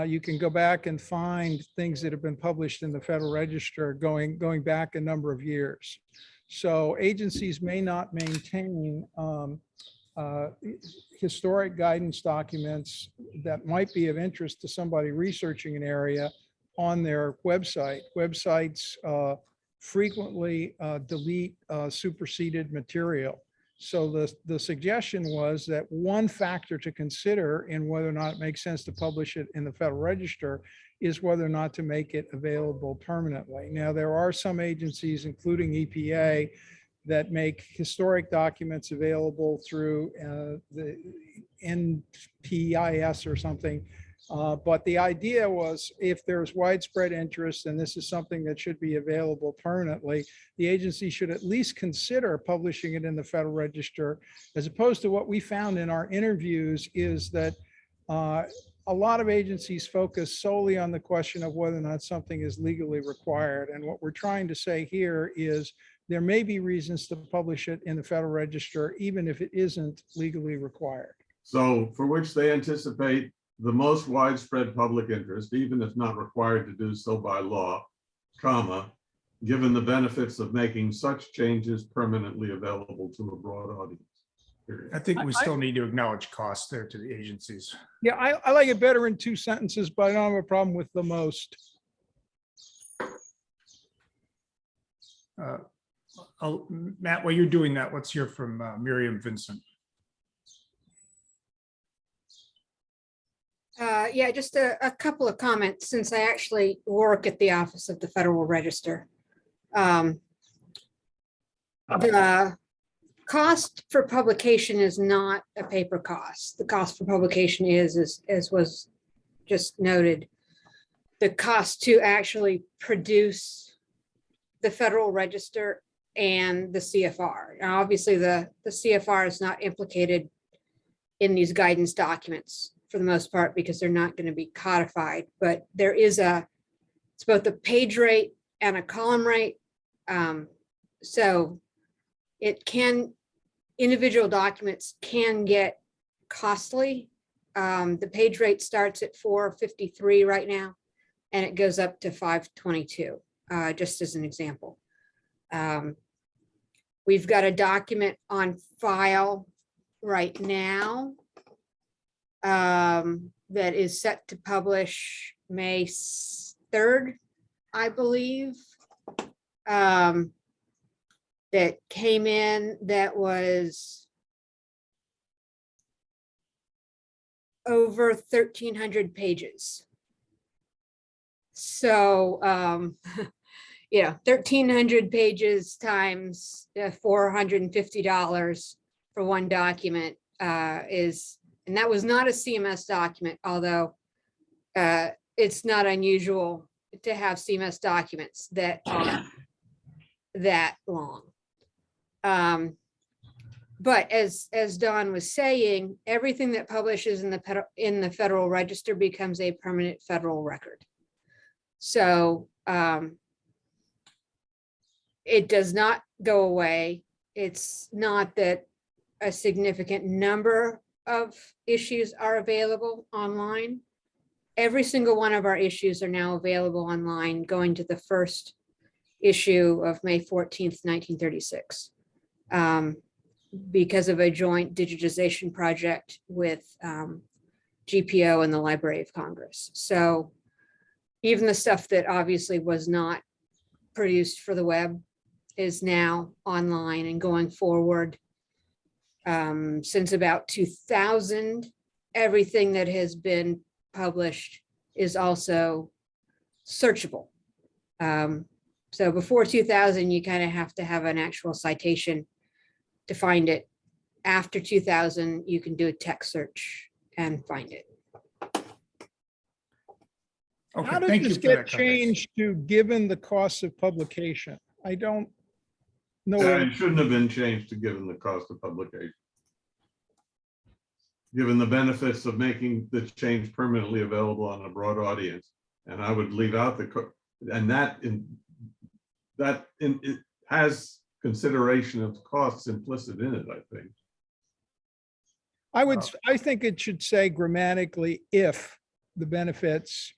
you can go back and find things that have been published in the Federal Register going back a number of years. So agencies may not maintain historic guidance documents that might be of interest to somebody researching an area on their website. Websites frequently delete superseded material. So the suggestion was that one factor to consider in whether or not it makes sense to publish it in the Federal Register is whether or not to make it available permanently. Now, there are some agencies, including EPA, that make historic documents available through the NPIS or something. But the idea was, if there's widespread interest and this is something that should be available permanently, the agency should at least consider publishing it in the Federal Register, as opposed to what we found in our interviews is that a lot of agencies focus solely on the question of whether or not something is legally required. And what we're trying to say here is there may be reasons to publish it in the Federal Register, even if it isn't legally required. So for which they anticipate the most widespread public interest, even if not required to do so by law, comma, given the benefits of making such changes permanently available to a broad audience. Period. I think we still need to acknowledge costs there to the agencies. Yeah, I like it better in 2 sentences, but I don't have a problem with the most. Matt, while you're doing that, let's hear from Miriam Vincent. Yeah, just a couple of comments, since I actually work at the Office of the Federal Register. The cost for publication is not a paper cost. The cost for publication is, as was just noted, the cost to actually produce the Federal Register and the CFR. Now, obviously, the CFR is not implicated in these guidance documents for the most part, because they're not going to be codified, but there is it's both a page rate and a column rate. So individual documents can get costly. The page rate starts at $4.53 right now, and it goes up to $5.22, just as an example. We've got a document on file right now that is set to publish May 3rd, I believe. That that came in that was over 1,300 pages. So, yeah, 1,300 pages times $450 for one document is, and that was not a CMS document, although it's not unusual to have CMS documents that are that long. But as Don was saying, everything that publishes in the Federal Register becomes a permanent federal record. So it does not go away. It's not that a significant number of issues are available online. Every single one of our issues are now available online, going to the first issue of May 14th, 1936, because of a joint digitization project with GPO and the Library of Congress. So even the stuff that obviously was not produced for the web is now online, and going forward, since about 2000, everything that has been published is also searchable. So before 2000, you kind of have to have an actual citation to find it. After 2000, you can do a text search and find it. Okay, How did thank this you for that get context. changed to given the cost of publication? I don't know. It shouldn't have been changed to given the cost of publication. Given the benefits of making the change permanently available on a broad audience, and I would leave out the it has consideration of costs implicit in it, I think. I think it should say grammatically, if the benefits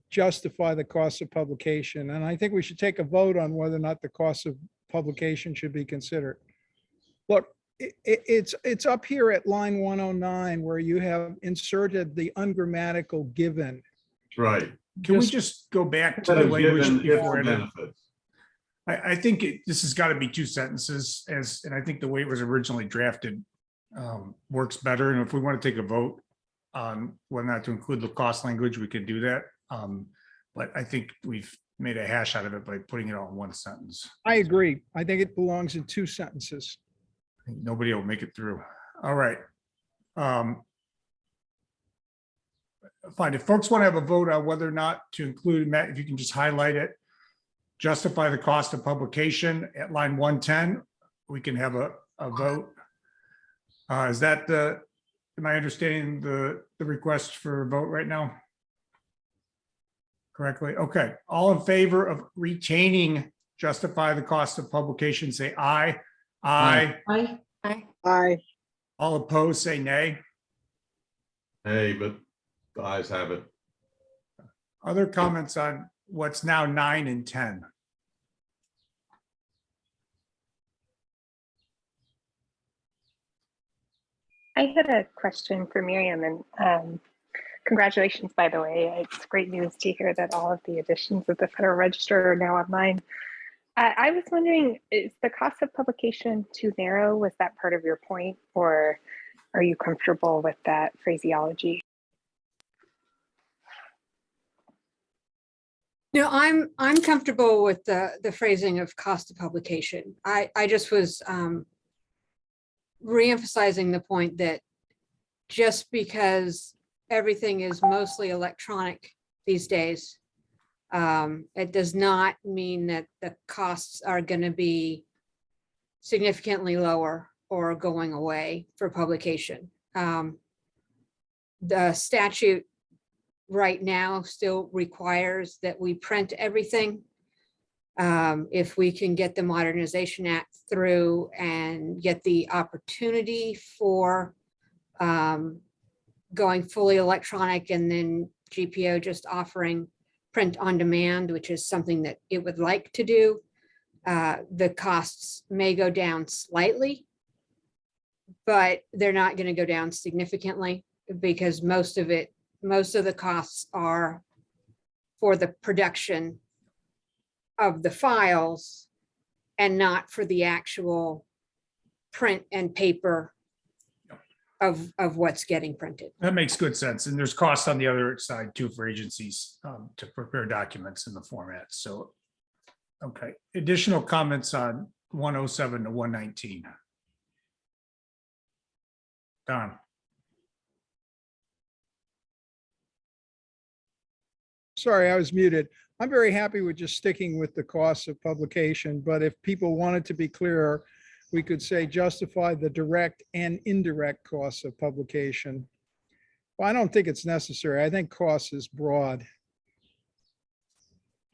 justify the cost of publication. And I think we should take a vote on whether or not the cost of publication should be considered. Look, it's up here at line 109 where you have inserted the ungrammatical given. Right. Can we just go back to the Given language if before it? benefits. I think this has got to be two sentences, and I think the way it was originally drafted works better. And if we want to take a vote on whether or not to include the cost language, we could do that. But I think we've made a hash out of it by putting it all in one sentence. I agree. I think it belongs in two sentences. I think nobody will make it through. All right. Fine. If folks want to have a vote on whether or not to include, Matt, if you can just highlight it, justify the cost of publication at line 110, we can have a vote. Is that am I understanding the request for a vote right now correctly? Okay. All in favor of retaining justify the cost of publication, say aye. Aye. Aye. Aye. All opposed, say nay. Hey, but the ayes have it. Other comments on what's now 9 and 10? I had a question for Miriam, and congratulations, by the way. It's great news to hear that all of the editions of the Federal Register are now online. I was wondering, is the cost of publication too narrow? Was that part of your point, or are you comfortable with that phraseology? No, I'm comfortable with the phrasing of cost of publication. I just was reemphasizing the point that just because everything is mostly electronic these days, it does not mean that the costs are going to be significantly lower or going away for publication. The statute right now still requires that we print everything. If we can get the Modernization Act through and get the opportunity for going fully electronic, and then GPO just offering print on demand, which is something that it would like to do, the costs may go down slightly, but they're not going to go down significantly, because most of the costs are for the production of the files and not for the actual print and paper of what's getting printed. That makes good sense. And there's costs on the other side too for agencies to prepare documents in the format. So, okay. Additional comments on 107 to 119. Don. Sorry, I was muted. I'm very happy with just sticking with the costs of publication, but if people wanted to be clearer, we could say justify the direct and indirect costs of publication. Well, I don't think it's necessary. I think cost is broad.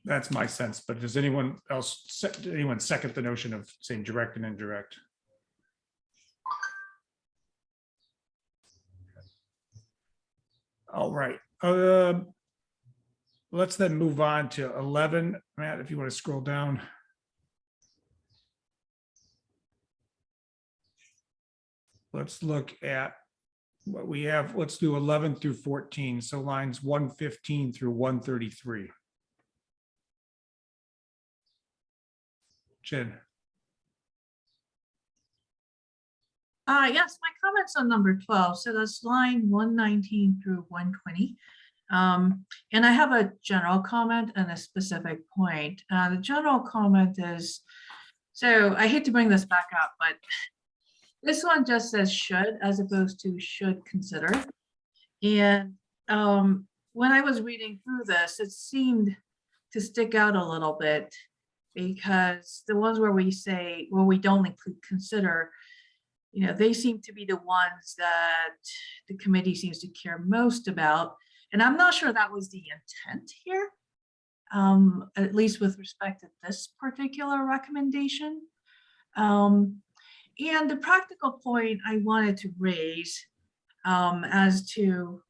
That's my sense, but does anyone else, anyone second the notion of saying direct and indirect? All right. Let's then move on to 11. Matt, if you want to scroll down. Let's look at what we have. Let's do 11 through 14. So lines 115 through 133. Jen. Yes, my comments on number 12. So that's line 119 through 120. And I have a general comment and a specific point. The general comment is, so I hate to bring this back up, but this one just says should as opposed to should consider. And when I was reading through this, it seemed to stick out a little bit because the ones where we say, well, we don't include consider, you know, they seem to be the ones that the committee seems to care most about. And I'm not sure that was the intent here, at least with respect to this particular recommendation. And the practical point I wanted to raise as to,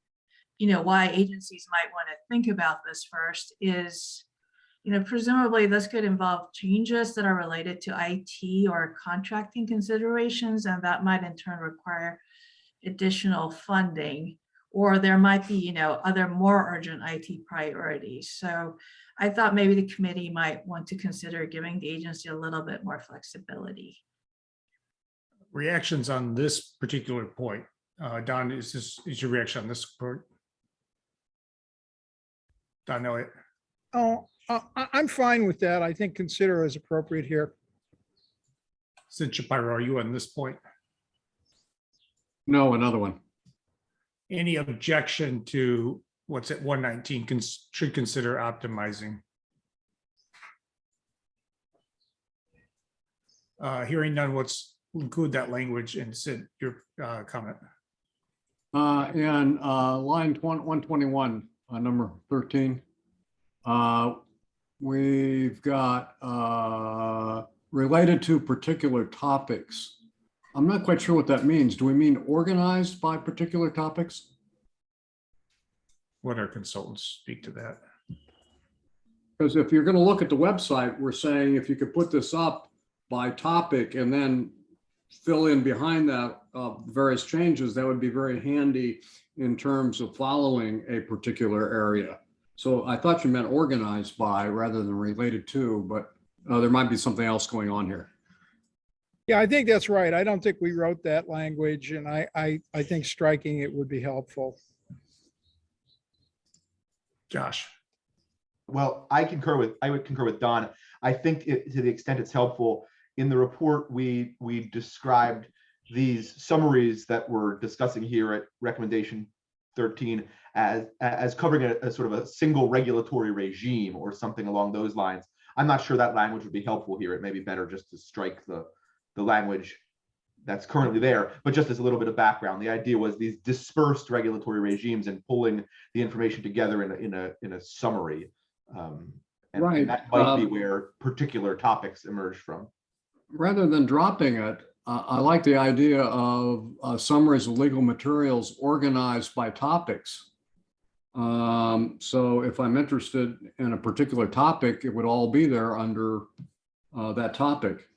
you know, why agencies might want to think about this first is, you know, presumably this could involve changes that are related to IT or contracting considerations, and that might in turn require additional funding, or there might be, you know, other more urgent IT priorities. So I thought maybe the committee might want to consider giving the agency a little bit more flexibility. Reactions on this particular point. Don, is your reaction on this part? Don Elliott. Oh, I'm fine with that. I think consider is appropriate here. Sid Shapiro, are you on this point? No, another one. Any objection to what's at 119 should consider optimizing? Hearing none, let's include that language and Sid, your comment. And line 121, number 13. We've got related to particular topics. I'm not quite sure what that means. Do we mean organized by particular topics? What our consultants speak to that? Because if you're going to look at the website, we're saying if you could put this up by topic and then fill in behind that various changes, that would be very handy in terms of following a particular area. So I thought you meant organized by rather than related to, but there might be something else going on here. Yeah, I think that's right. I don't think we wrote that language, and I think striking it would be helpful. Josh. Well, I would concur with Don. I think to the extent it's helpful, in the report, we described these summaries that we're discussing here at recommendation 13 as covering a sort of a single regulatory regime or something along those lines. I'm not sure that language would be helpful here. It may be better just to strike the language that's currently there. But just as a little bit of background, the idea was these dispersed regulatory regimes and pulling the information together in a summary. And Right. that might be where particular topics emerge from. Rather than dropping it, I like the idea of summaries of legal materials organized by topics. So if I'm interested in a particular topic, it would all be there under that topic.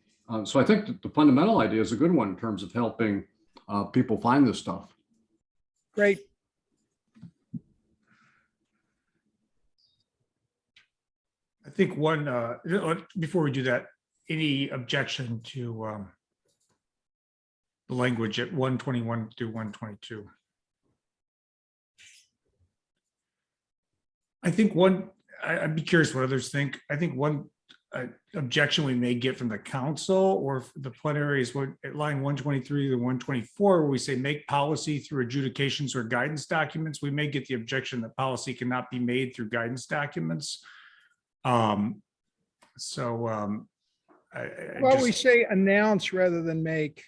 So I think that the fundamental idea is a good one in terms of helping people find this stuff. Great. I think one, before we do that, any objection to the language at 121 through 122? I think I'd be curious what others think. I think one objection we may get from the council or the plenary is what at line 123 to 124, where we say make policy through adjudications or guidance documents. We may get the objection that policy cannot be made through guidance documents. I Well, we just, say announce rather than make.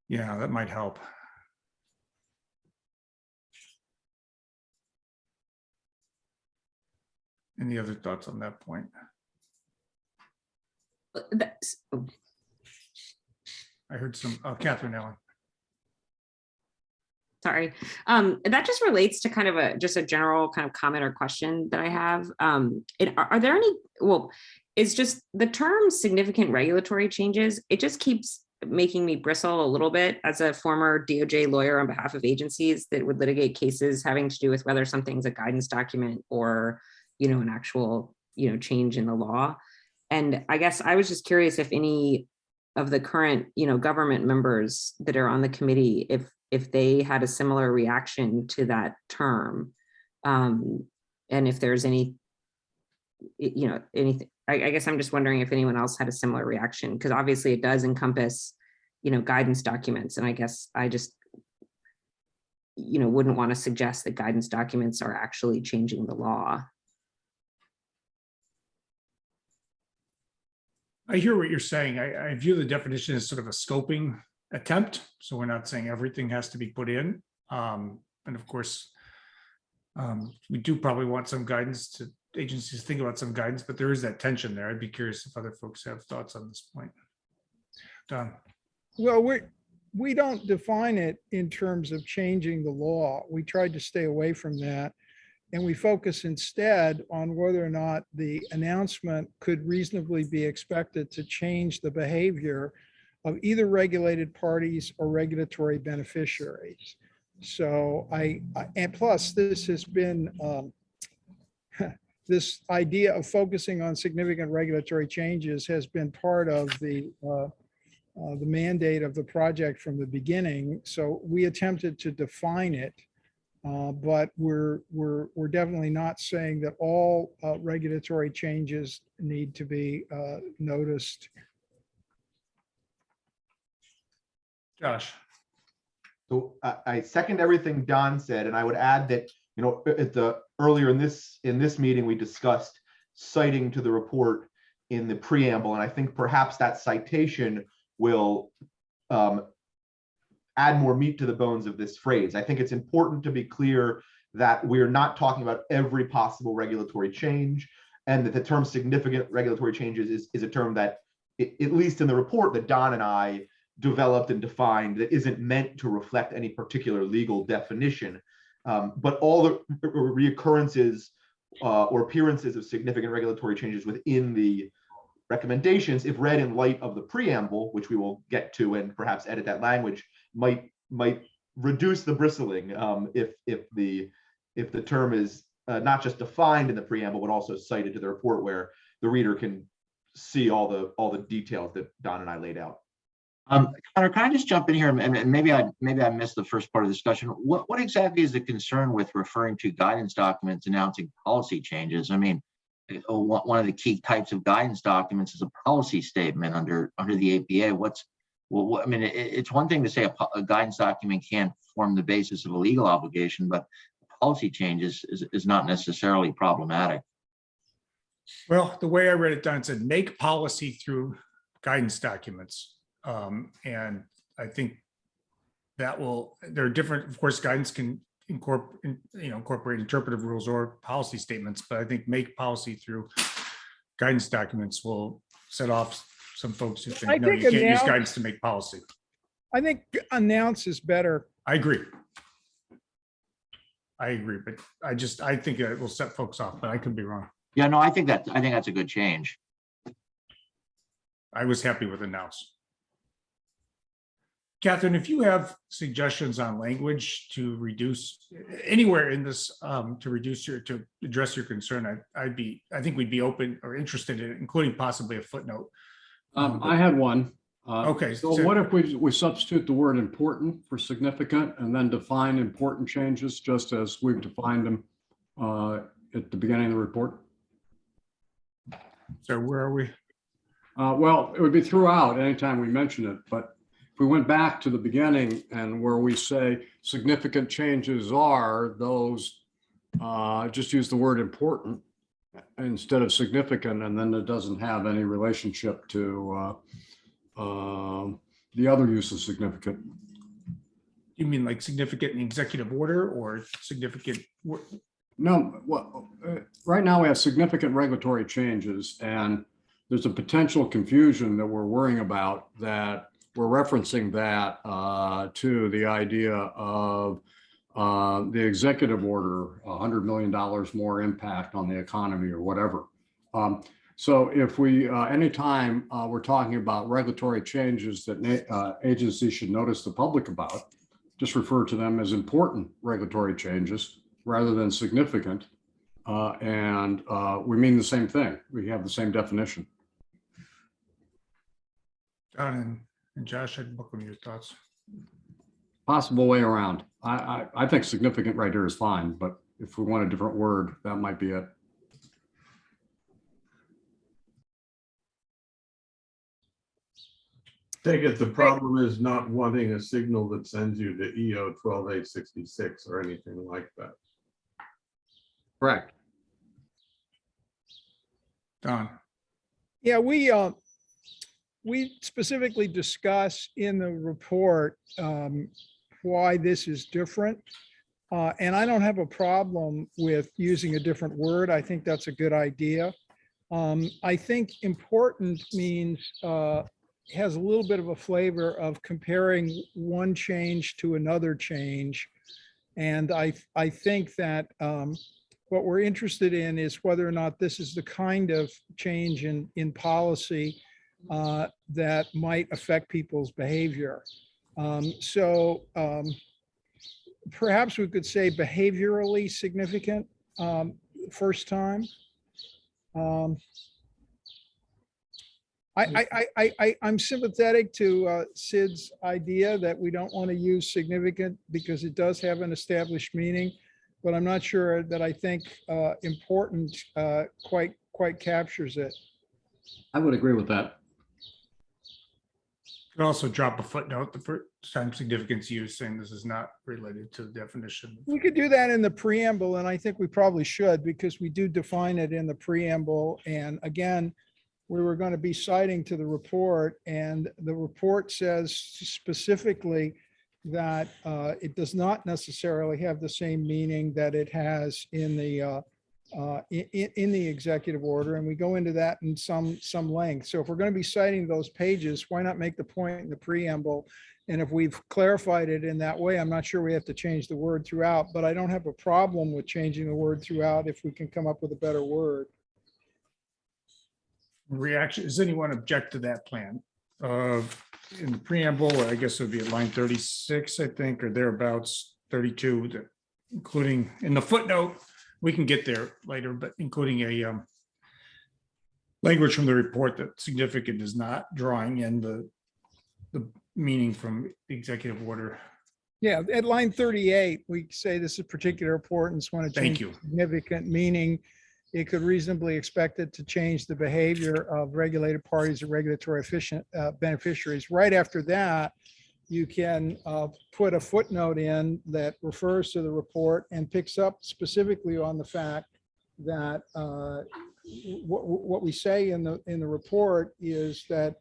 yeah, that might help. Any other thoughts on that point? I heard some, Catherine Allen. Sorry. That just relates to kind of just a general kind of comment or question that I have. Are there any, well, it's just the term significant regulatory changes, it just keeps making me bristle a little bit as a former DOJ lawyer on behalf of agencies that would litigate cases having to do with whether something's a guidance document or, an actual, change in the law. And I guess I was just curious if any of the current, government members that are on the committee, if they had a similar reaction to that term, and if there's any, anything. I guess I'm just wondering if anyone else had a similar reaction, because obviously it does encompass, guidance documents, and I guess I just, wouldn't want to suggest that guidance documents are actually changing the law. I hear what you're saying. I view the definition as sort of a scoping attempt. So we're not saying everything has to be put in. And of course, we do probably want some guidance to agencies to think about some guidance, but there is that tension there. I'd be curious if other folks have thoughts on this point. Don. Well, we don't define it in terms of changing the law. We tried to stay away from that. And we focus instead on whether or not the announcement could reasonably be expected to change the behavior of either regulated parties or regulatory beneficiaries. So and plus this has been, this idea of focusing on significant regulatory changes has been part of the mandate of the project from the beginning. So we attempted to define it. But we're definitely not saying that all regulatory changes need to be noticed. Josh. So I second everything Don said, and I would add that earlier in this meeting we discussed citing to the report in the preamble, and I think perhaps that citation will add more meat to the bones of this phrase. I think it's important to be clear that we're not talking about every possible regulatory change, and that the term significant regulatory changes is a term that, at least in the report that Don and I developed and defined, that isn't meant to reflect any particular legal definition. But all the reoccurrences or appearances of significant regulatory changes within the recommendations, if read in light of the preamble, which we will get to and perhaps edit that language, might reduce the bristling if the term is not just defined in the preamble, but also cited to the report where the reader can see all the details that Don and I laid out. Connor, can I just jump in here, and maybe I missed the first part of the discussion. What exactly is the concern with referring to guidance documents announcing policy changes? I mean, one of the key types of guidance documents is a policy statement under the APA. I mean, it's one thing to say a guidance document can't form the basis of a legal obligation, but policy changes is not necessarily problematic. Well, the way I read it, Don, said make policy through guidance documents. And I think that there are different, of course, guidance can incorporate interpretive rules or policy statements, but I think make policy through guidance documents will set off some folks who think, no, you can't use guidance to make policy. I think announce is better. I agree, but I think it will set folks off, but I could be wrong. Yeah, no, I think that's a good change. I was happy with announce. Catherine, if you have suggestions on language to reduce anywhere in this, to address your concern, I think we'd be open or interested in, including possibly a footnote I had one. Okay, So so- what if we substitute the word important for significant and then define important changes just as we've defined them at the beginning of the report? So where are we? Well, it would be throughout anytime we mention it, but if we went back to the beginning and where we say significant changes are those, just use the word important instead of significant, and then it doesn't have any relationship to the other use of significant. You mean like significant in executive order or significant? No, well, right now we have significant regulatory changes, and there's a potential confusion that we're worrying about, that we're referencing that to the idea of the executive order, $100 million more impact on the economy or whatever. So if we, anytime we're talking about regulatory changes that agencies should notice the public about, just refer to them as important regulatory changes rather than significant. And we mean the same thing. We have the same definition. John and Josh, I'd welcome your thoughts. Possible way around. I think significant right here is fine, but if we want a different word, that might be it. Take it the problem is not wanting a signal that sends you to EO 12866 or anything like that. Correct. Don. Yeah, we specifically discuss in the report why this is different. And I don't have a problem with using a different word. I think that's a good idea. I think important means has a little bit of a flavor of comparing one change to another change. And I think that what we're interested in is whether or not this is the kind of change in policy that might affect people's behavior. So perhaps we could say behaviorally significant first time. I'm sympathetic to Sid's idea that we don't want to use significant because it does have an established meaning, but I'm not sure that I think important quite captures it. I would agree with that. Could also drop a footnote the first time significance used, saying this is not related to the definition. We could do that in the preamble, and I think we probably should, because we do define it in the preamble. And again, we were going to be citing to the report, and the report says specifically that it does not necessarily have the same meaning that it has in the executive order, and we go into that in some length. So if we're going to be citing those pages, why not make the point in the preamble? And if we've clarified it in that way, I'm not sure we have to change the word throughout, but I don't have a problem with changing the word throughout if we can come up with a better word. Reaction, does anyone object to that plan? In the preamble, I guess it would be at line 36, I think, or thereabouts, 32, including in the footnote. We can get there later, but including a language from the report that significant is not drawing in the meaning from the executive order. Yeah, at line 38, we say this is particular importance when it Thank changes you. significant meaning. It could reasonably expect it to change the behavior of regulated parties or regulatory beneficiaries. Right after that, you can put a footnote in that refers to the report and picks up specifically on the fact that what we say in the report is that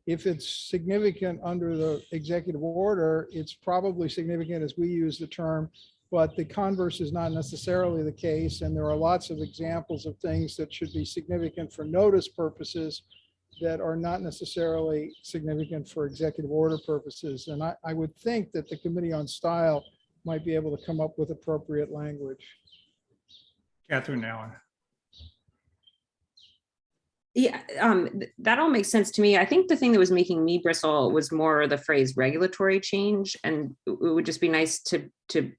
if it's significant under the executive order, it's probably significant as we use the term, but the converse is not necessarily the case. And there are lots of examples of things that should be significant for notice purposes that are not necessarily significant for executive order purposes. And I would think that the Committee on Style might be able to come up with appropriate language. Catherine Allen. Yeah, that all makes sense to me. I think the thing that was making me bristle was more the phrase regulatory change. And it would just be nice to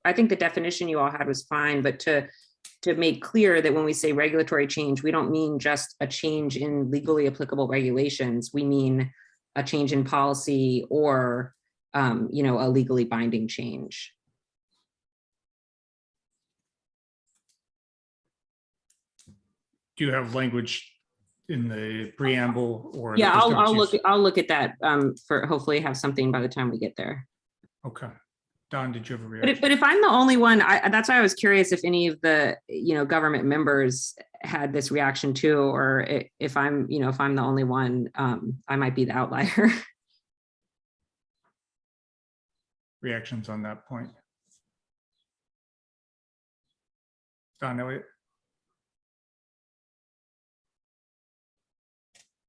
I think the definition you all had was fine, but to to make clear that when we say regulatory change, we don't mean just a change in legally applicable regulations. We mean a change in policy or, you know, a legally binding change. Do you have language in the preamble or? Yeah, I'll look at that for hopefully have something by the time we get there. Okay. Don, did you have a reaction? But if I'm the only one, that's why I was curious if any of the, you know, government members had this reaction too, or if I'm, you know, if I'm the only one, I might be the outlier. Reactions on that point? Don Elliott?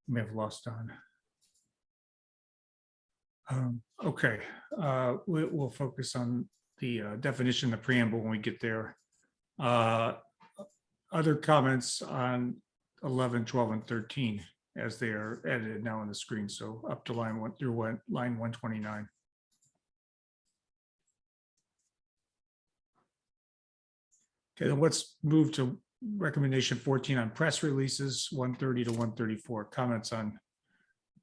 May have lost Don. Okay, we'll focus on the definition, the preamble when we get there. Other comments on 11, 12, and 13 as they are edited now on the screen. So up to line 1 through line 129. Okay, then let's move to recommendation 14 on press releases, 130 to 134. Comments on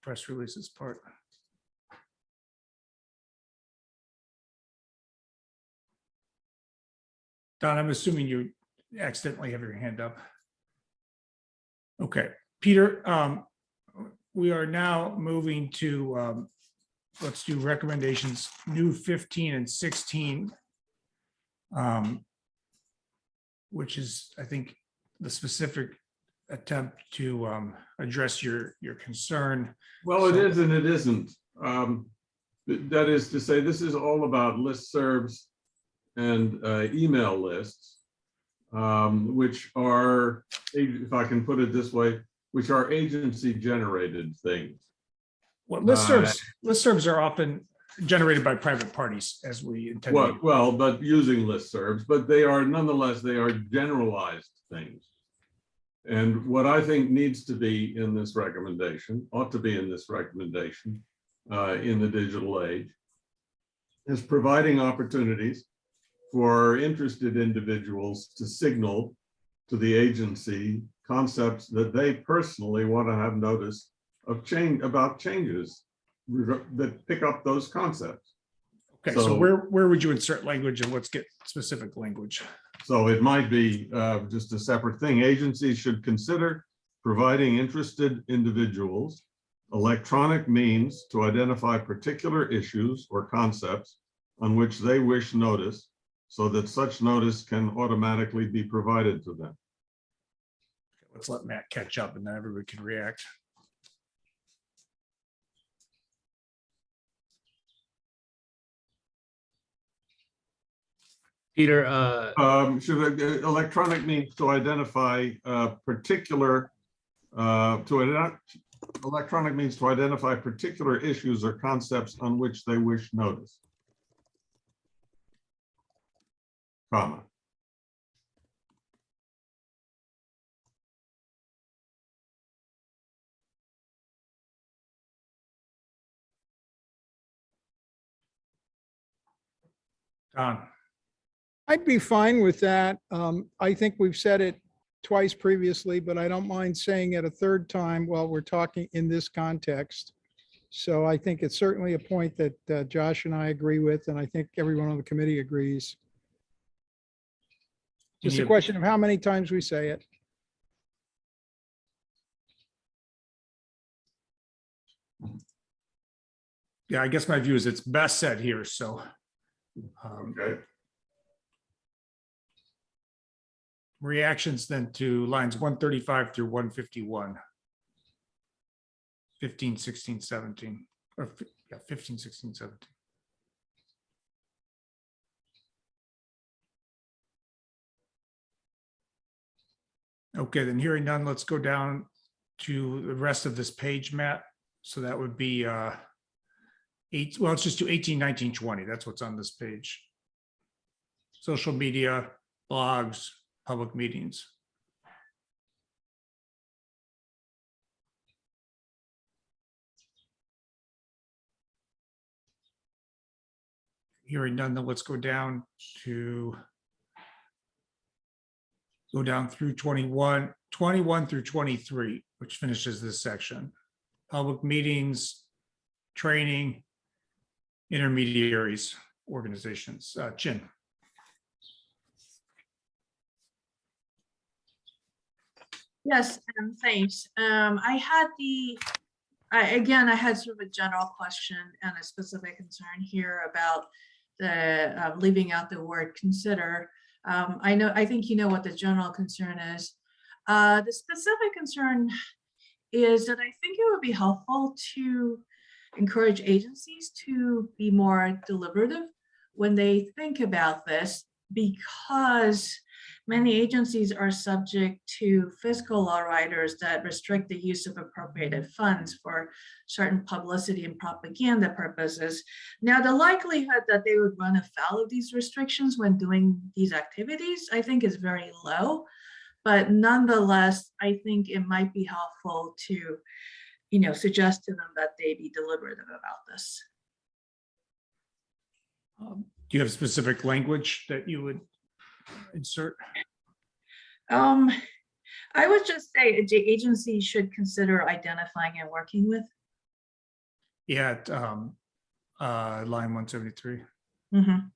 press releases part. Don, I'm assuming you accidentally have your hand up. Okay, Peter, we are now moving to, let's do recommendations, new 15 and 16, which is, I think, the specific attempt to address your concern. Well, it is and it isn't. That is to say, this is all about listservs and email lists, which are, if I can put it this way, which are agency generated things. Well, listservs are often generated by private parties, as we intended. Well, but using listservs, but they are nonetheless, they are generalized things. And what I think needs to be in this recommendation, ought to be in this recommendation in the digital age, is providing opportunities for interested individuals to signal to the agency concepts that they personally want to have notice of about changes that pick up those concepts. Okay, so where would you insert language and let's get specific language? So it might be just a separate thing. Agencies should consider providing interested individuals electronic means to identify particular issues or concepts on which they wish notice, so that such notice can automatically be provided to them. Let's let Matt catch up and then everybody can react. Peter, electronic means to identify particular electronic means to identify particular issues or concepts on which they wish notice. Comma. Don. I'd be fine with that. I think we've said it twice previously, but I don't mind saying it a third time while we're talking in this context. So I think it's certainly a point that Josh and I agree with, and I think everyone on the committee agrees. Just a question of how many times we say it. Yeah, I guess my view is it's best said here, so. Okay. Reactions then to lines 135 through 151. 15, 16, 17, or yeah, 15, 16, 17. Okay, then hearing none, let's go down to the rest of this page, Matt. So that would be well, let's just do 18, 19, 20. That's what's on this page. Social media, blogs, public meetings. Hearing none, then let's go down to go down through 21 through 23, which finishes this section. Public meetings, training, intermediaries, organizations. Chin. Yes, thanks. I had again, I had sort of a general question and a specific concern here about the leaving out the word consider. I think you know what the general concern is. The specific concern is that I think it would be helpful to encourage agencies to be more deliberative when they think about this, because many agencies are subject to fiscal law riders that restrict the use of appropriated funds for certain publicity and propaganda purposes. Now, the likelihood that they would run afoul of these restrictions when doing these activities, I think, is very low. But nonetheless, I think it might be helpful to, suggest to them that they be deliberative about this. Do you have specific language that you would insert? I would just say the agency should consider identifying and working with. Yeah, at, line 173. Mhm.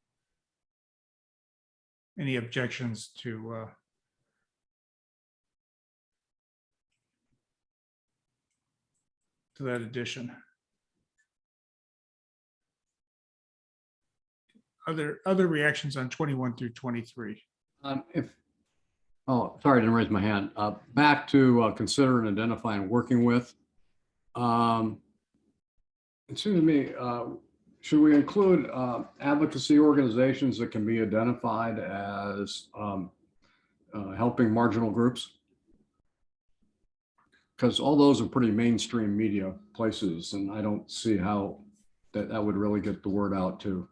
Any objections to that addition? Other reactions on 21 through 23? Oh, sorry, I didn't raise my hand. Back to consider and identify and working with. It seems to me, should we include advocacy organizations that can be identified as helping marginal groups? Because all those are pretty mainstream media places, and I don't see how that would really get the word out to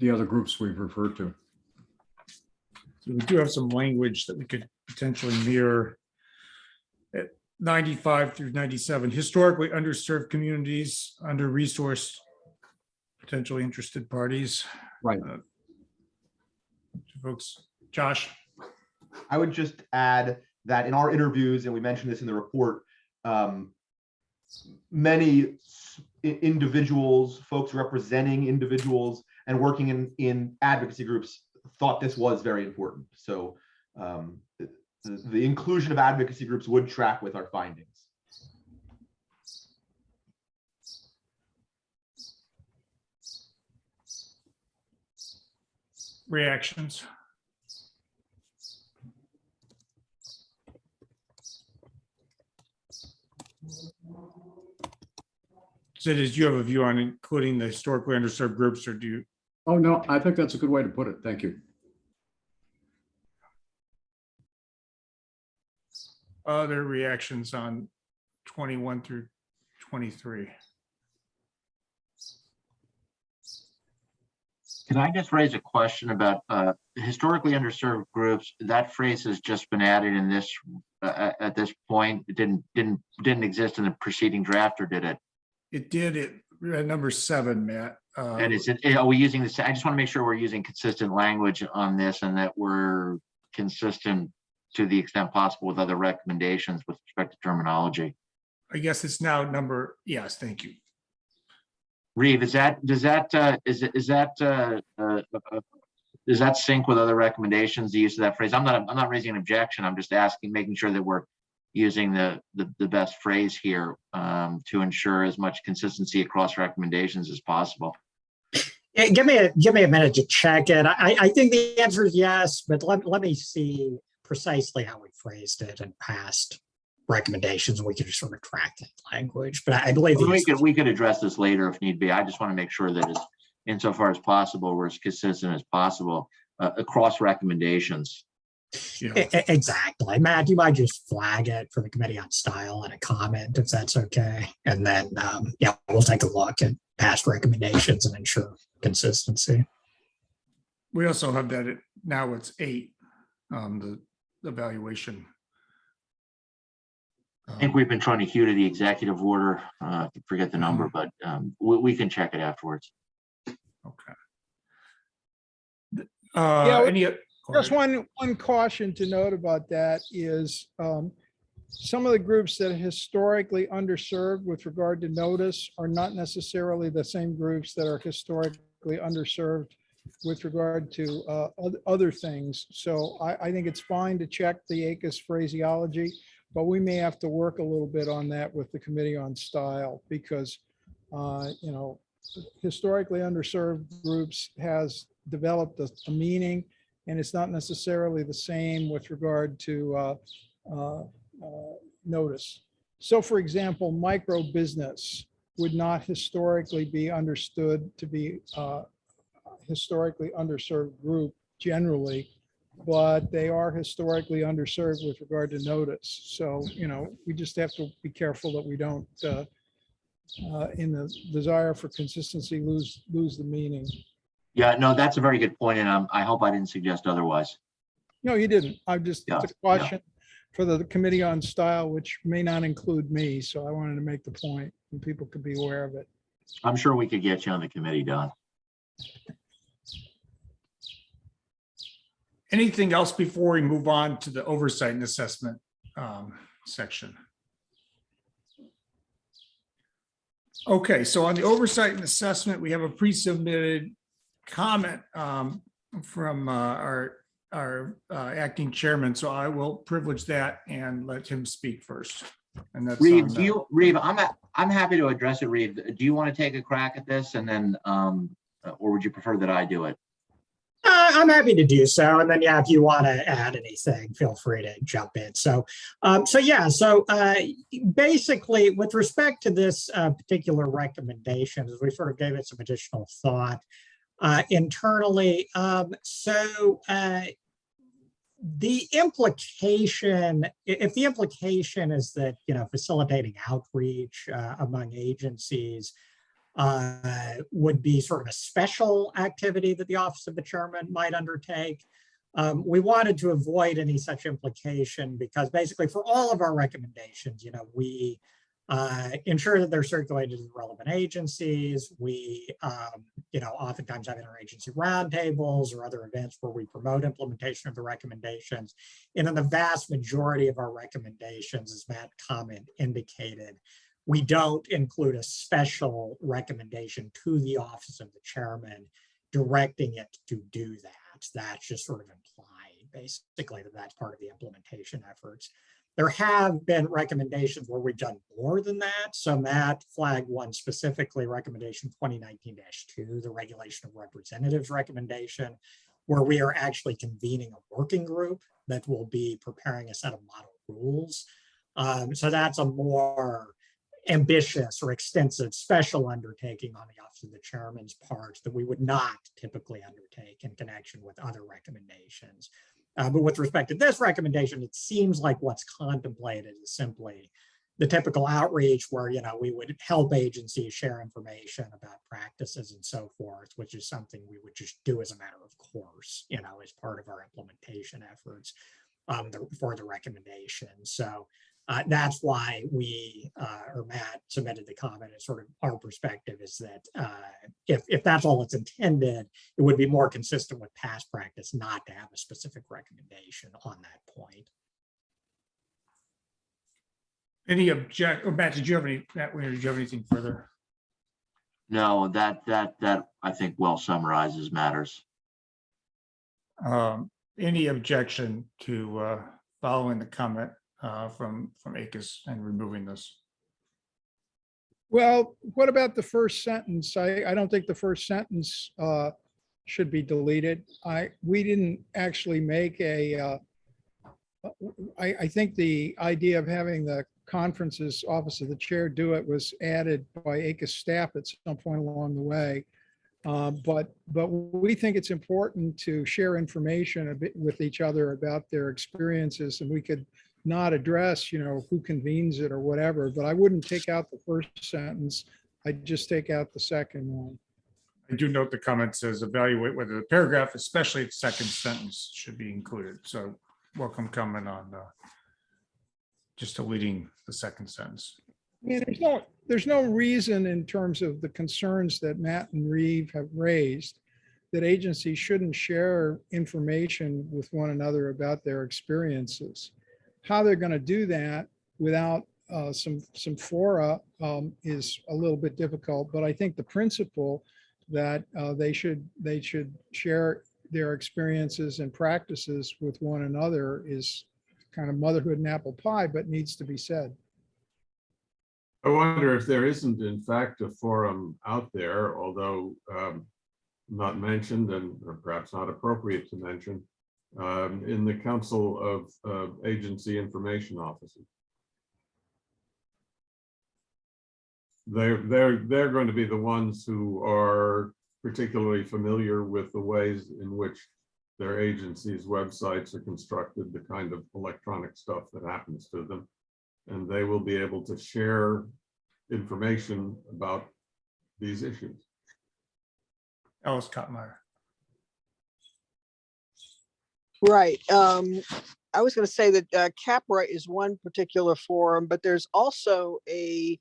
the other groups we've referred to. So we do have some language that we could potentially mirror at 95 through 97. Historically underserved communities, under-resourced, potentially interested parties. Right. Folks, Josh. I would just add that in our interviews, and we mentioned this in the report, many individuals, folks representing individuals and working in advocacy groups thought this was very important. So the inclusion of advocacy groups would track with our findings. Reactions. Sid, did you have a view on including the historically underserved groups, or do you? Oh, no, I think that's a good way to put it. Thank you. Other reactions on 21 through 23? Can I just raise a question about historically underserved groups? That phrase has just been added in this at this point. It didn't exist in the preceding draft, or did it? It did. It number 7, Matt. And are we using this? I just want to make sure we're using consistent language on this, and that we're consistent to the extent possible with other recommendations with respect to terminology. I guess it's now number. Yes, thank you. Reeve, does that sync with other recommendations, the use of that phrase? I'm not raising an objection. I'm just asking, making sure that we're using the best phrase here to ensure as much consistency across recommendations as possible. Yeah, give me a minute to check it. I think the answer is yes, but let me see precisely how we phrased it in past recommendations. We could just sort of track that language, but I believe we could address this later if need be. I just want to make sure that insofar as possible, we're as consistent as possible across recommendations. Yeah. Exactly. Matt, you might just flag it for the committee on style and a comment if that's okay. And then, yeah, we'll take a look at past recommendations and ensure consistency. We also have that now it's 8, the evaluation. I think we've been trying to hew to the executive order. I forget the number, but we can check it afterwards. Okay. Yeah, Just one caution to note about that is some of the groups that are historically underserved with regard to notice are not necessarily the same groups that are historically underserved with regard to other things. So I think it's fine to check the ACUS phraseology, but we may have to work a little bit on that with the Committee on Style because, you know, historically underserved groups has developed a meaning, and it's not necessarily the same with regard to notice. So for example, micro business would not historically be understood to be historically underserved group generally, but they are historically underserved with regard to notice. So, you know, we just have to be careful that we don't, in the desire for consistency, lose the meaning. Yeah, no, that's a very good point, and I hope I didn't suggest otherwise. No, you didn't. I just, Yeah, it's a caution for the Committee on Style, which may not include me. So I wanted to make the point and people could be aware of it. I'm sure we could get you on the committee, Don. Anything else before we move on to the oversight and assessment section? Okay, so on the oversight and assessment, we have a pre-submitted comment from our acting chairman. So I will privilege that and let him speak first. And that's Reeve, Reeve, I'm happy to address it. Reeve, do you want to take a crack at this, and then, or would you prefer that I do it? I'm happy to do so. And then, yeah, if you want to add anything, feel free to jump in. So, basically, with respect to this particular recommendation, as we sort of gave it some additional thought internally. The implication, if the implication is that, you know, facilitating outreach among agencies would be sort of a special activity that the Office of the Chairman might undertake. We wanted to avoid any such implication because basically for all of our recommendations, you know, we ensure that they're circulated to the relevant agencies. We, you know, oftentimes have interagency roundtables or other events where we promote implementation of the recommendations. And in the vast majority of our recommendations, as Matt comment indicated, we don't include a special recommendation to the Office of the Chairman directing it to do that. That's just sort of implied, basically, that that's part of the implementation efforts. There have been recommendations where we've done more than that. So Matt flagged one specifically, recommendation 2019-2, the regulation of representatives recommendation, where we are actually convening a working group that will be preparing a set of model rules. So that's a more ambitious or extensive special undertaking on the Office of the Chairman's part that we would not typically undertake in connection with other recommendations. But with respect to this recommendation, it seems like what's contemplated is simply the typical outreach where, you know, we would help agencies share information about practices and so forth, which is something we would just do as a matter of course, you know, as part of our implementation efforts for the recommendation. So that's why we, or Matt submitted the comment as sort of our perspective is that if that's all it's intended, it would be more consistent with past practice not to have a specific recommendation on that point. Any Matt, did you have anything further? No, that I think well summarizes matters. Any objection to following the comment from ACUS and removing this? Well, what about the first sentence? I don't think the first sentence should be deleted. We didn't actually make a, I think the idea of having the conference's Office of the Chair do it was added by ACUS staff at some point along the way. But we think it's important to share information a bit with each other about their experiences, and we could not address, you know, who convenes it or whatever, but I wouldn't take out the first sentence. I'd just take out the second one. I do note the comment says evaluate whether the paragraph, especially its second sentence, should be included. So welcome comment on just deleting the second sentence. Yeah, there's no reason in terms of the concerns that Matt and Reeve have raised. that agencies shouldn't share information with one another about their experiences. How they're going to do that without some fora is a little bit difficult, but I think the principle that they should share their experiences and practices with one another is kind of motherhood and apple pie, but needs to be said. I wonder if there isn't in fact a forum out there, although not mentioned and or perhaps not appropriate to mention, in the Council of Agency Information Officers. They're going to be the ones who are particularly familiar with the ways in which their agencies' websites are constructed, the kind of electronic stuff that happens to them, and they will be able to share information about these issues. Alice Kottmeyer. Right. I was going to say that CAPRA is one particular forum, but there's also a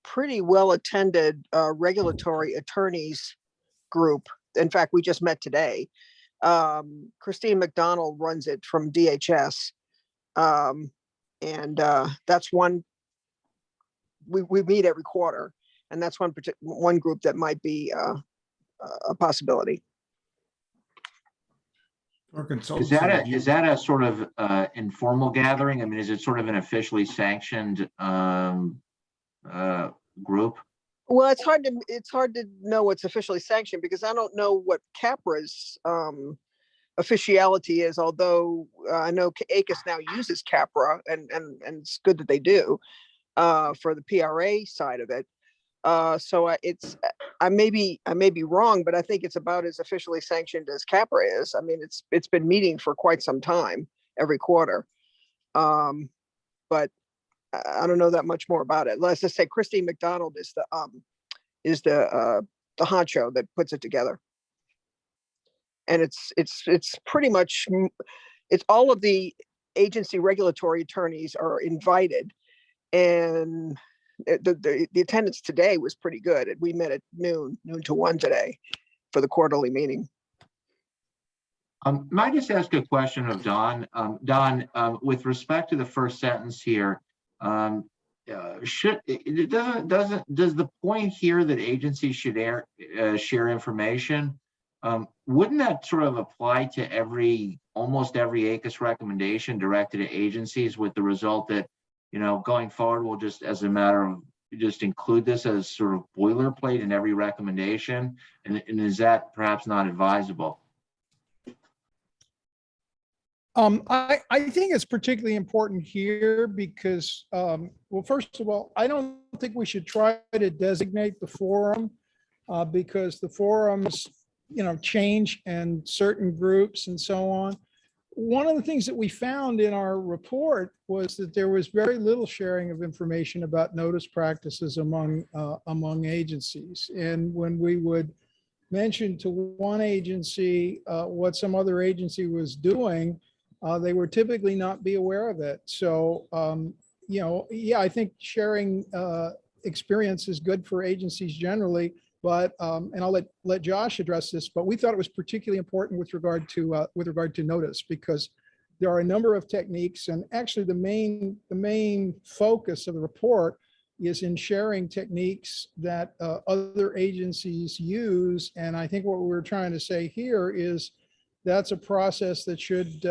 pretty well attended regulatory attorneys group. In fact, we just met today. Christine McDonald runs it from DHS. And that's one, we meet every quarter, and that's one group that might be a possibility. Is that a sort of informal gathering? I mean, is it sort of an officially sanctioned group? Well, it's hard to know what's officially sanctioned because I don't know what CAPRA's officiality is, although I know ACUS now uses CAPRA and it's good that they do for the PRA side of it. So I may be wrong, but I think it's about as officially sanctioned as CAPRA is. I mean, it's been meeting for quite some time, every quarter. But I don't know that much more about it. Let's just say Christine McDonald is the honcho that puts it together. And it's pretty much, it's all of the agency regulatory attorneys are invited, and the attendance today was pretty good. We met at noon to 1 today for the quarterly meeting. May I just ask a question of Don? Don, with respect to the first sentence here, does the point here that agencies should share information, wouldn't that sort of apply to almost every ACUS recommendation directed at agencies, with the result that, going forward, we'll just, as a matter of, just include this as sort of boilerplate in every recommendation? And is that perhaps not advisable? I think it's particularly important here because, well, first of all, I don't think we should try to designate the forum because the forums, change and certain groups and so on. One of the things that we found in our report was that there was very little sharing of information about notice practices among agencies. And when we would mention to one agency what some other agency was doing, they would typically not be aware of it. So, yeah, I think sharing experience is good for agencies generally, but, and I'll let Josh address this, but we thought it was particularly important with regard to notice, because there are a number of techniques, and actually the main focus of the report is in sharing techniques that other agencies use. And I think what we're trying to say here is that's a process that should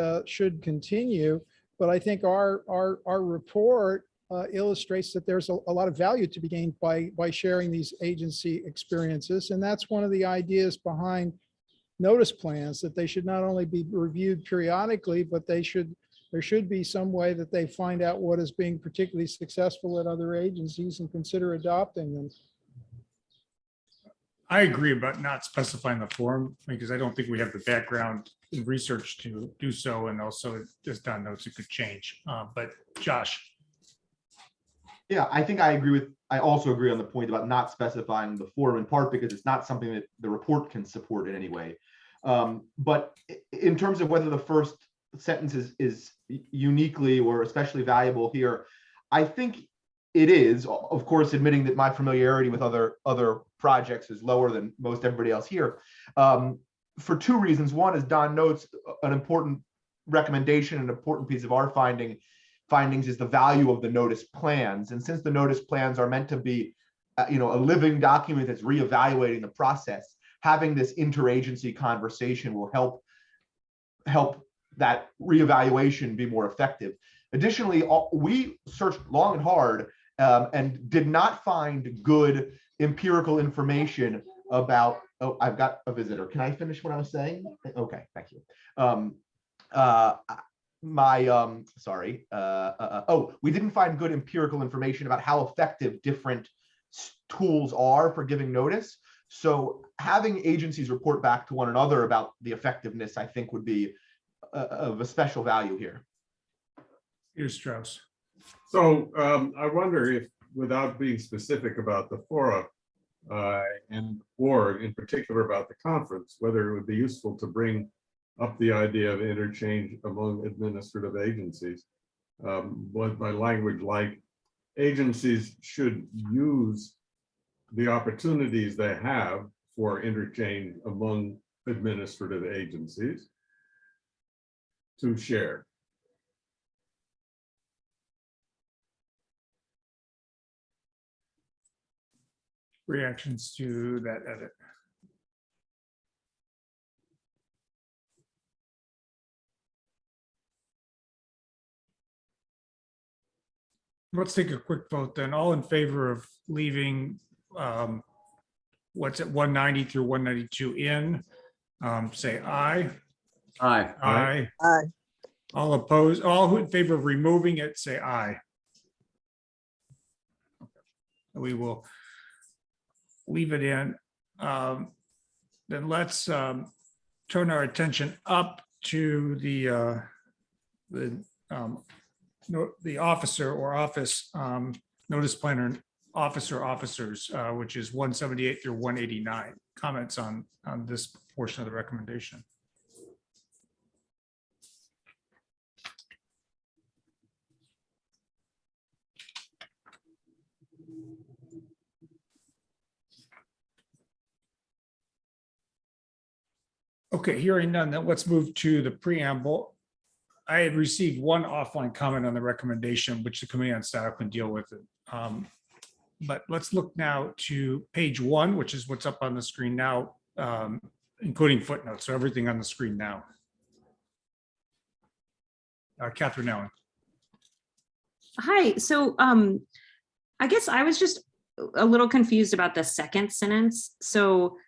continue. But I think our report illustrates that there's a lot of value to be gained by sharing these agency experiences. And that's one of the ideas behind notice plans, that they should not only be reviewed periodically, but there should be some way that they find out what is being particularly successful at other agencies and consider adopting them. I agree about not specifying the forum, because I don't think we have the background in research to do so. And also, as Don notes, it could change. But Josh. Yeah, I also agree on the point about not specifying the forum, in part because it's not something that the report can support in any way. But in terms of whether the first sentence is uniquely or especially valuable here, I think it is, of course, admitting that my familiarity with other projects is lower than most everybody else here, for two reasons. One, as Don notes, an important recommendation, an important piece of our findings is the value of the notice plans. And since the notice plans are meant to be, a living document that's reevaluating the process, having this interagency conversation will help that reevaluation be more effective. Additionally, we searched long and hard and did not find good empirical information about, oh, I've got a visitor. Can I finish what I was saying? Okay, thank you. We didn't find good empirical information about how effective different tools are for giving notice. So having agencies report back to one another about the effectiveness, I think, would be of a special value here. Here's Strauss. So I wonder if, without being specific about the fora or in particular about the conference, whether it would be useful to bring up the idea of interchange among administrative agencies. But by language like agencies should use the opportunities they have for interchange among administrative agencies to share. Reactions to that edit. Let's take a quick vote then. All in favor of leaving what's at 190 through 192 in, say aye. Aye. Aye. Aye. All opposed, all who in favor of removing it, say aye. We will leave it in. Then let's turn our attention up to the officer or office notice planner officers, which is 178 through 189. Comments on this portion of the recommendation. Okay, hearing none, then let's move to the preamble. I had received one offline comment on the recommendation, which the Committee on Staff can deal with it. But let's look now to page 1, which is what's up on the screen now, including footnotes. So everything on the screen now. Catherine Allen. Hi, so I guess I was just a little confused about the second sentence. So,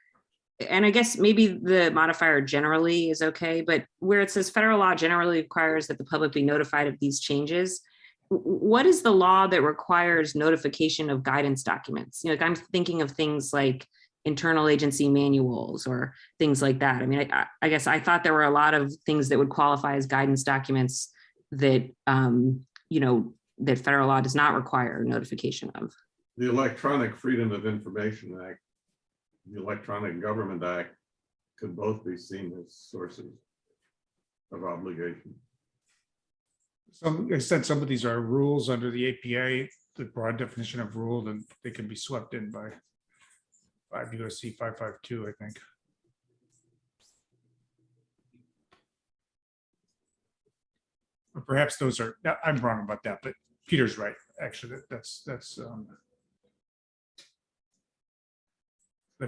and I guess maybe the modifier generally is okay, but where it says federal law generally requires that the public be notified of these changes, what is the law that requires notification of guidance documents? Like I'm thinking of things like internal agency manuals or things like that. I mean, I guess I thought there were a lot of things that would qualify as guidance documents that, that federal law does not require notification of. The Electronic Freedom of Information Act, the Electronic Government Act could both be seen as sources of obligation. Some extent, some of these are rules under the APA, the broad definition of rule, and they can be swept in by 5 U.S.C. 552, I think. Or perhaps those are, I'm wrong about that, but Peter's right. Actually, that's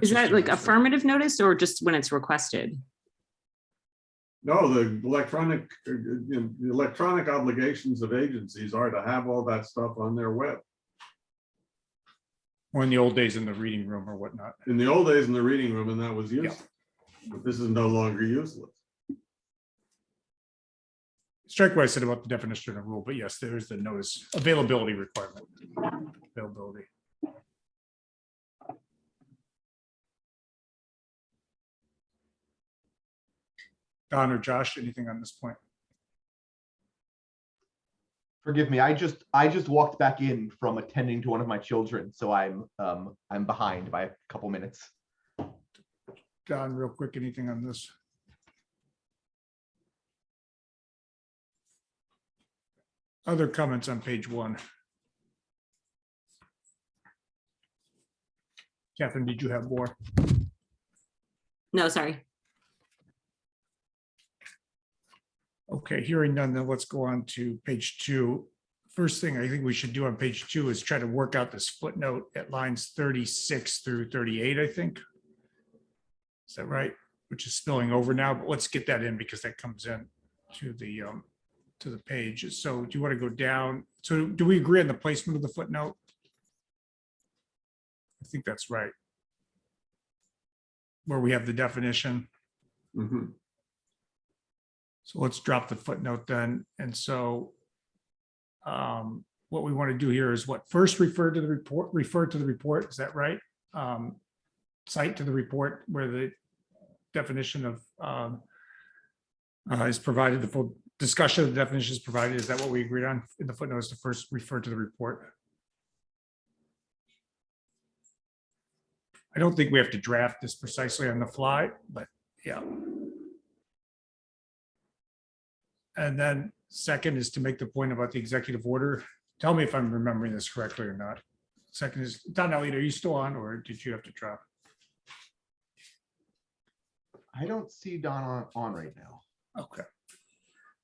is that like affirmative notice or just when it's requested? No, the electronic obligations of agencies are to have all that stuff on their web. Or in the old days in the reading room or whatnot. In the old days in the reading room, and that was useless. Yeah. But this is no longer useless. Strike what I said about the definition of rule, but yes, there is the notice availability requirement. Availability. Don or Josh, anything on this point? Forgive me, I just walked back in from attending to one of my children, so I'm behind by a couple minutes. Don, real quick, anything on this? Other comments on page 1? Catherine, did you have more? No, sorry. Okay, hearing none, then let's go on to page 2. First thing I think we should do on page 2 is try to work out this footnote at lines 36 through 38, I think. Is that right? Which is spilling over now, but let's get that in because that comes in to the page. So do you want to go down? So do we agree on the placement of the footnote? I think that's right. Where we have the definition. Mhm. So let's drop the footnote then. And so what we want to do here is what first refer to the report. Is that right? Cite to the report where the definition of is provided, the full discussion of the definition is provided. Is that what we agreed on in the footnote, is to first refer to the report? I don't think we have to draft this precisely on the fly, but yeah. And then second is to make the point about the executive order. Tell me if I'm remembering this correctly or not. Second is, Don Elliott, are you still on or did you have to drop? I don't see Don on right now, Okay.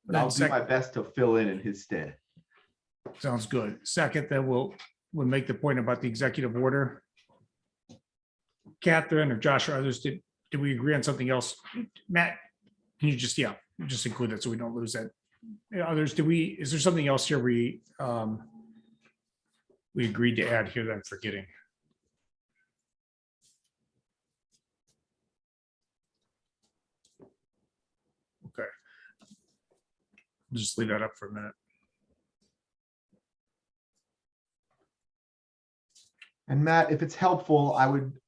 but I'll do my best to fill in his stead. Sounds good. Second, then we'll make the point about the executive order. Catherine or Josh or others, did we agree on something else? Matt, can you just include that so we don't lose that? Others, is there something else here we agreed to add here that I'm forgetting? Okay. Just leave that up for a minute. And Matt, if it's helpful,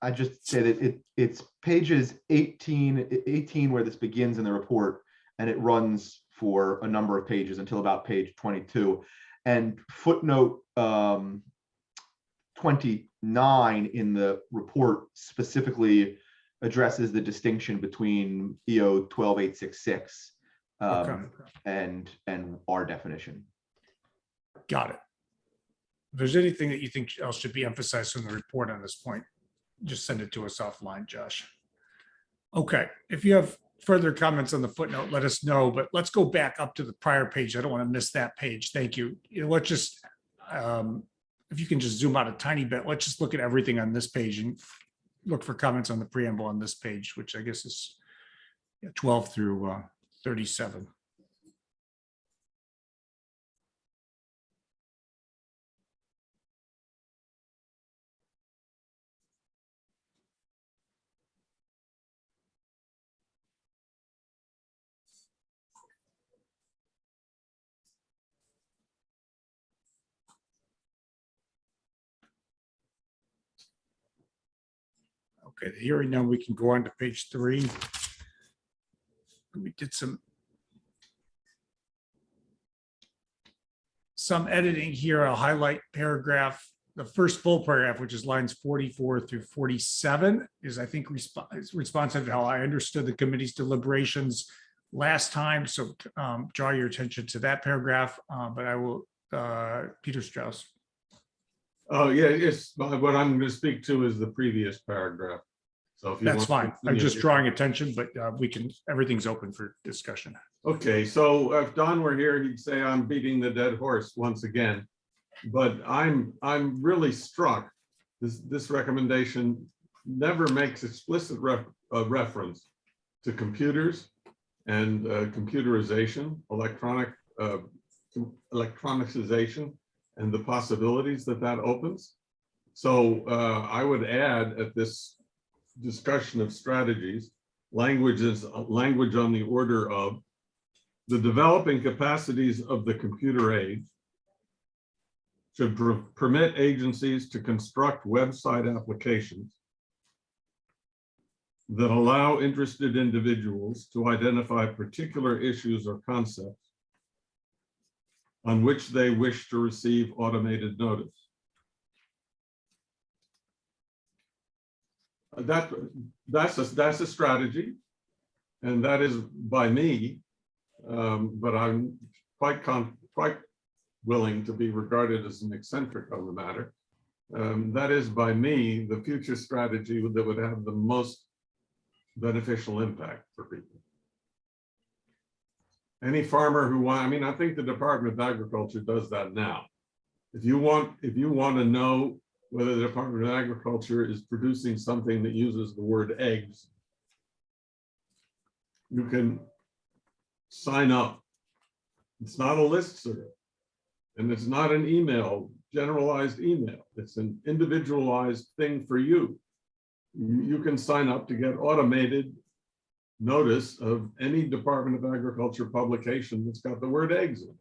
I just say that it's pages 18 where this begins in the report, and it runs for a number of pages until about page 22. And footnote 29 in the report specifically addresses the distinction between EO 12866 and our definition. Got it. If there's anything that you think else should be emphasized in the report on this point, just send it to us offline, Josh. Okay, if you have further comments on the footnote, let us know, but let's go back up to the prior page. I don't want to miss that page. Thank you. Let's just, if you can just zoom out a tiny bit, let's just look at everything on this page and look for comments on the preamble on this page, which I guess is 12 through 37. Okay, the hearing now, we can go on to page 3. We did some editing here. I'll highlight paragraph, the first full paragraph, which is lines 44 through 47, is I think responsive to how I understood the committee's deliberations last time. So draw your attention to that paragraph, but I will, Peter Strauss. Oh, yeah, yes, what I'm going to speak to is the previous paragraph. So if you That's fine. want to I'm just continue. drawing attention, but everything's open for discussion. Okay, so if Don were here, he'd say I'm beating the dead horse once again. But I'm really struck. This recommendation never makes explicit reference to computers and computerization, electronicization, and the possibilities that opens. So I would add at this discussion of strategies, language on the order of the developing capacities of the computer age should permit agencies to construct website applications that allow interested individuals to identify particular issues or concepts on which they wish to receive automated notice. That's a strategy, and that is by me, but I'm quite willing to be regarded as an eccentric on the matter. that is by me, the future strategy that would have the most beneficial impact for people. Any farmer who I mean, I think the Department of Agriculture does that now. If you want to know whether the Department of Agriculture is producing something that uses the word eggs, you can sign up. It's not a listserv, and it's not an email, generalized email. It's an individualized thing for you. You can sign up to get automated notice of any Department of Agriculture publication that's got the word eggs in it.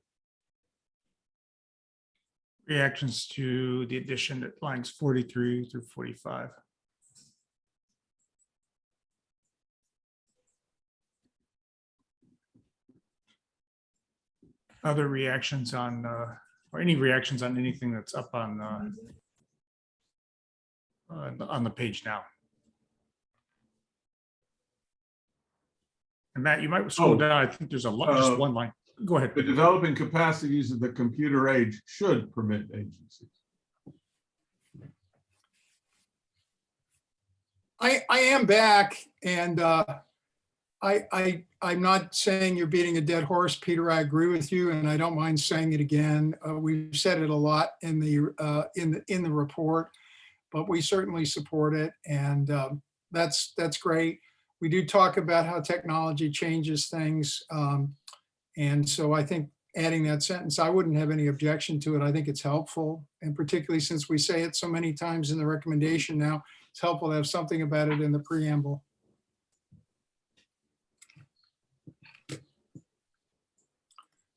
Reactions to the addition at lines 43 through 45. Other reactions on, or any reactions on anything that's up on the page now? And Matt, you might scroll down. I think there's a lot, just one line. Go ahead. The developing capacities of the computer age should permit agencies. I am back, and I'm not saying you're beating a dead horse, Peter. I agree with you, and I don't mind saying it again. We've said it a lot in the report, but we certainly support it, and that's great. We do talk about how technology changes things, and so I think adding that sentence, I wouldn't have any objection to it. I think it's helpful, and particularly since we say it so many times in the recommendation now, it's helpful to have something about it in the preamble.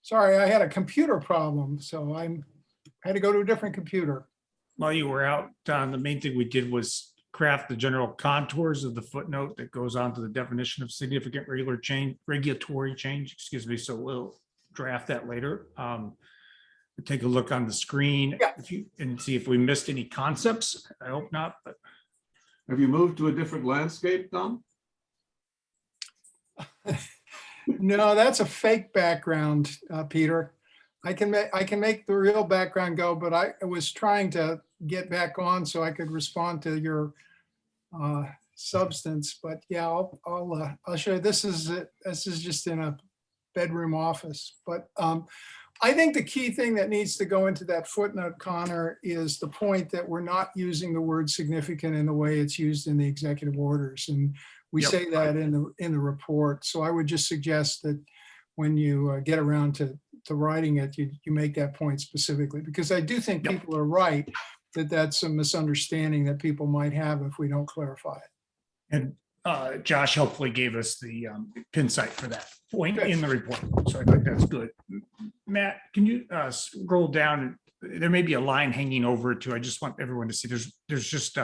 Sorry, I had a computer problem, so I had to go to a different computer. While you were out, Don, the main thing we did was craft the general contours of the footnote that goes on to the definition of significant regulatory change, excuse me. So we'll draft that later. Take a look on the screen and see if we missed any concepts. I hope not, but. Have you moved to a different landscape, Don? No, that's a fake background, Peter. I can make the real background go, but I was trying to get back on so I could respond to your substance. But yeah, I'll show you. This is just in a bedroom office. But I think the key thing that needs to go into that footnote, Connor, is the point that we're not using the word significant in the way it's used in the executive orders, and we say that in the report. So I would just suggest that when you get around to writing it, you make that point specifically, because I do think people are right that that's a misunderstanding that people might have if we don't clarify it. And Josh helpfully gave us the pin site for that point in the report. So I think that's good. Matt, can you scroll down? There may be a line hanging over it too. I just want everyone to see there's just,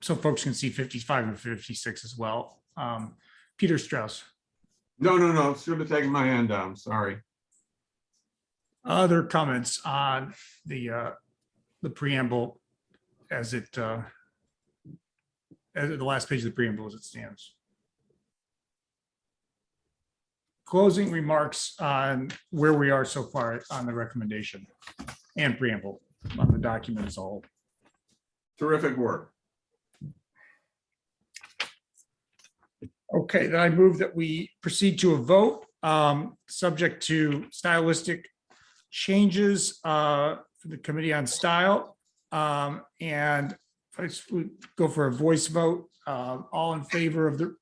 so folks can see 55 and 56 as well. Peter Strauss. No. Should have taken my hand down. Sorry. Other comments on the preamble as it, as the last page of the preamble as it stands. Closing remarks on where we are so far on the recommendation and preamble on the document as a whole. Terrific work. Okay, then I move that we proceed to a vote, subject to stylistic changes for the Committee on Style. And we go for a voice vote. All in favor of the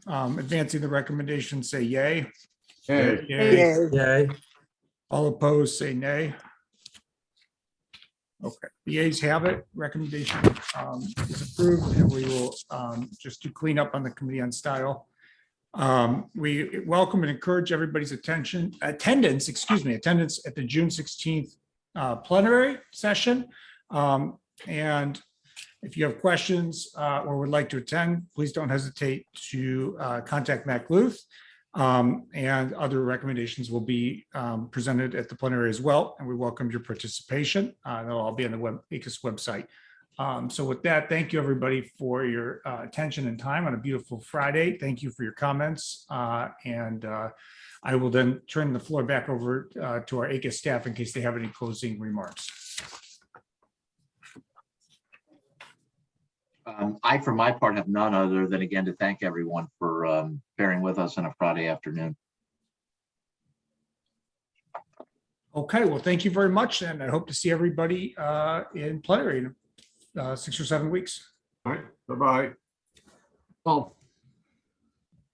advancing the recommendation, say yay. Yay. Yay. Yay. All opposed, say nay. Okay, the ayes have it. Recommendation is approved, and we will just do clean up on the Committee on Style. We welcome and encourage everybody's attendance at the June 16th plenary session. And if you have questions or would like to attend, please don't hesitate to contact Matt Luth. And other recommendations will be presented at the plenary as well. And we welcome your participation. They'll all be on the ACUS website. So with that, thank you everybody for your attention and time on a beautiful Friday. Thank you for your comments. And I will then turn the floor back over to our ACUS staff in case they have any closing remarks. I, for my part, have none other than, again, to thank everyone for bearing with us on a Friday afternoon. Okay, well, thank you very much, and I hope to see everybody in plenary in 6 or 7 weeks. All right, bye-bye. Well,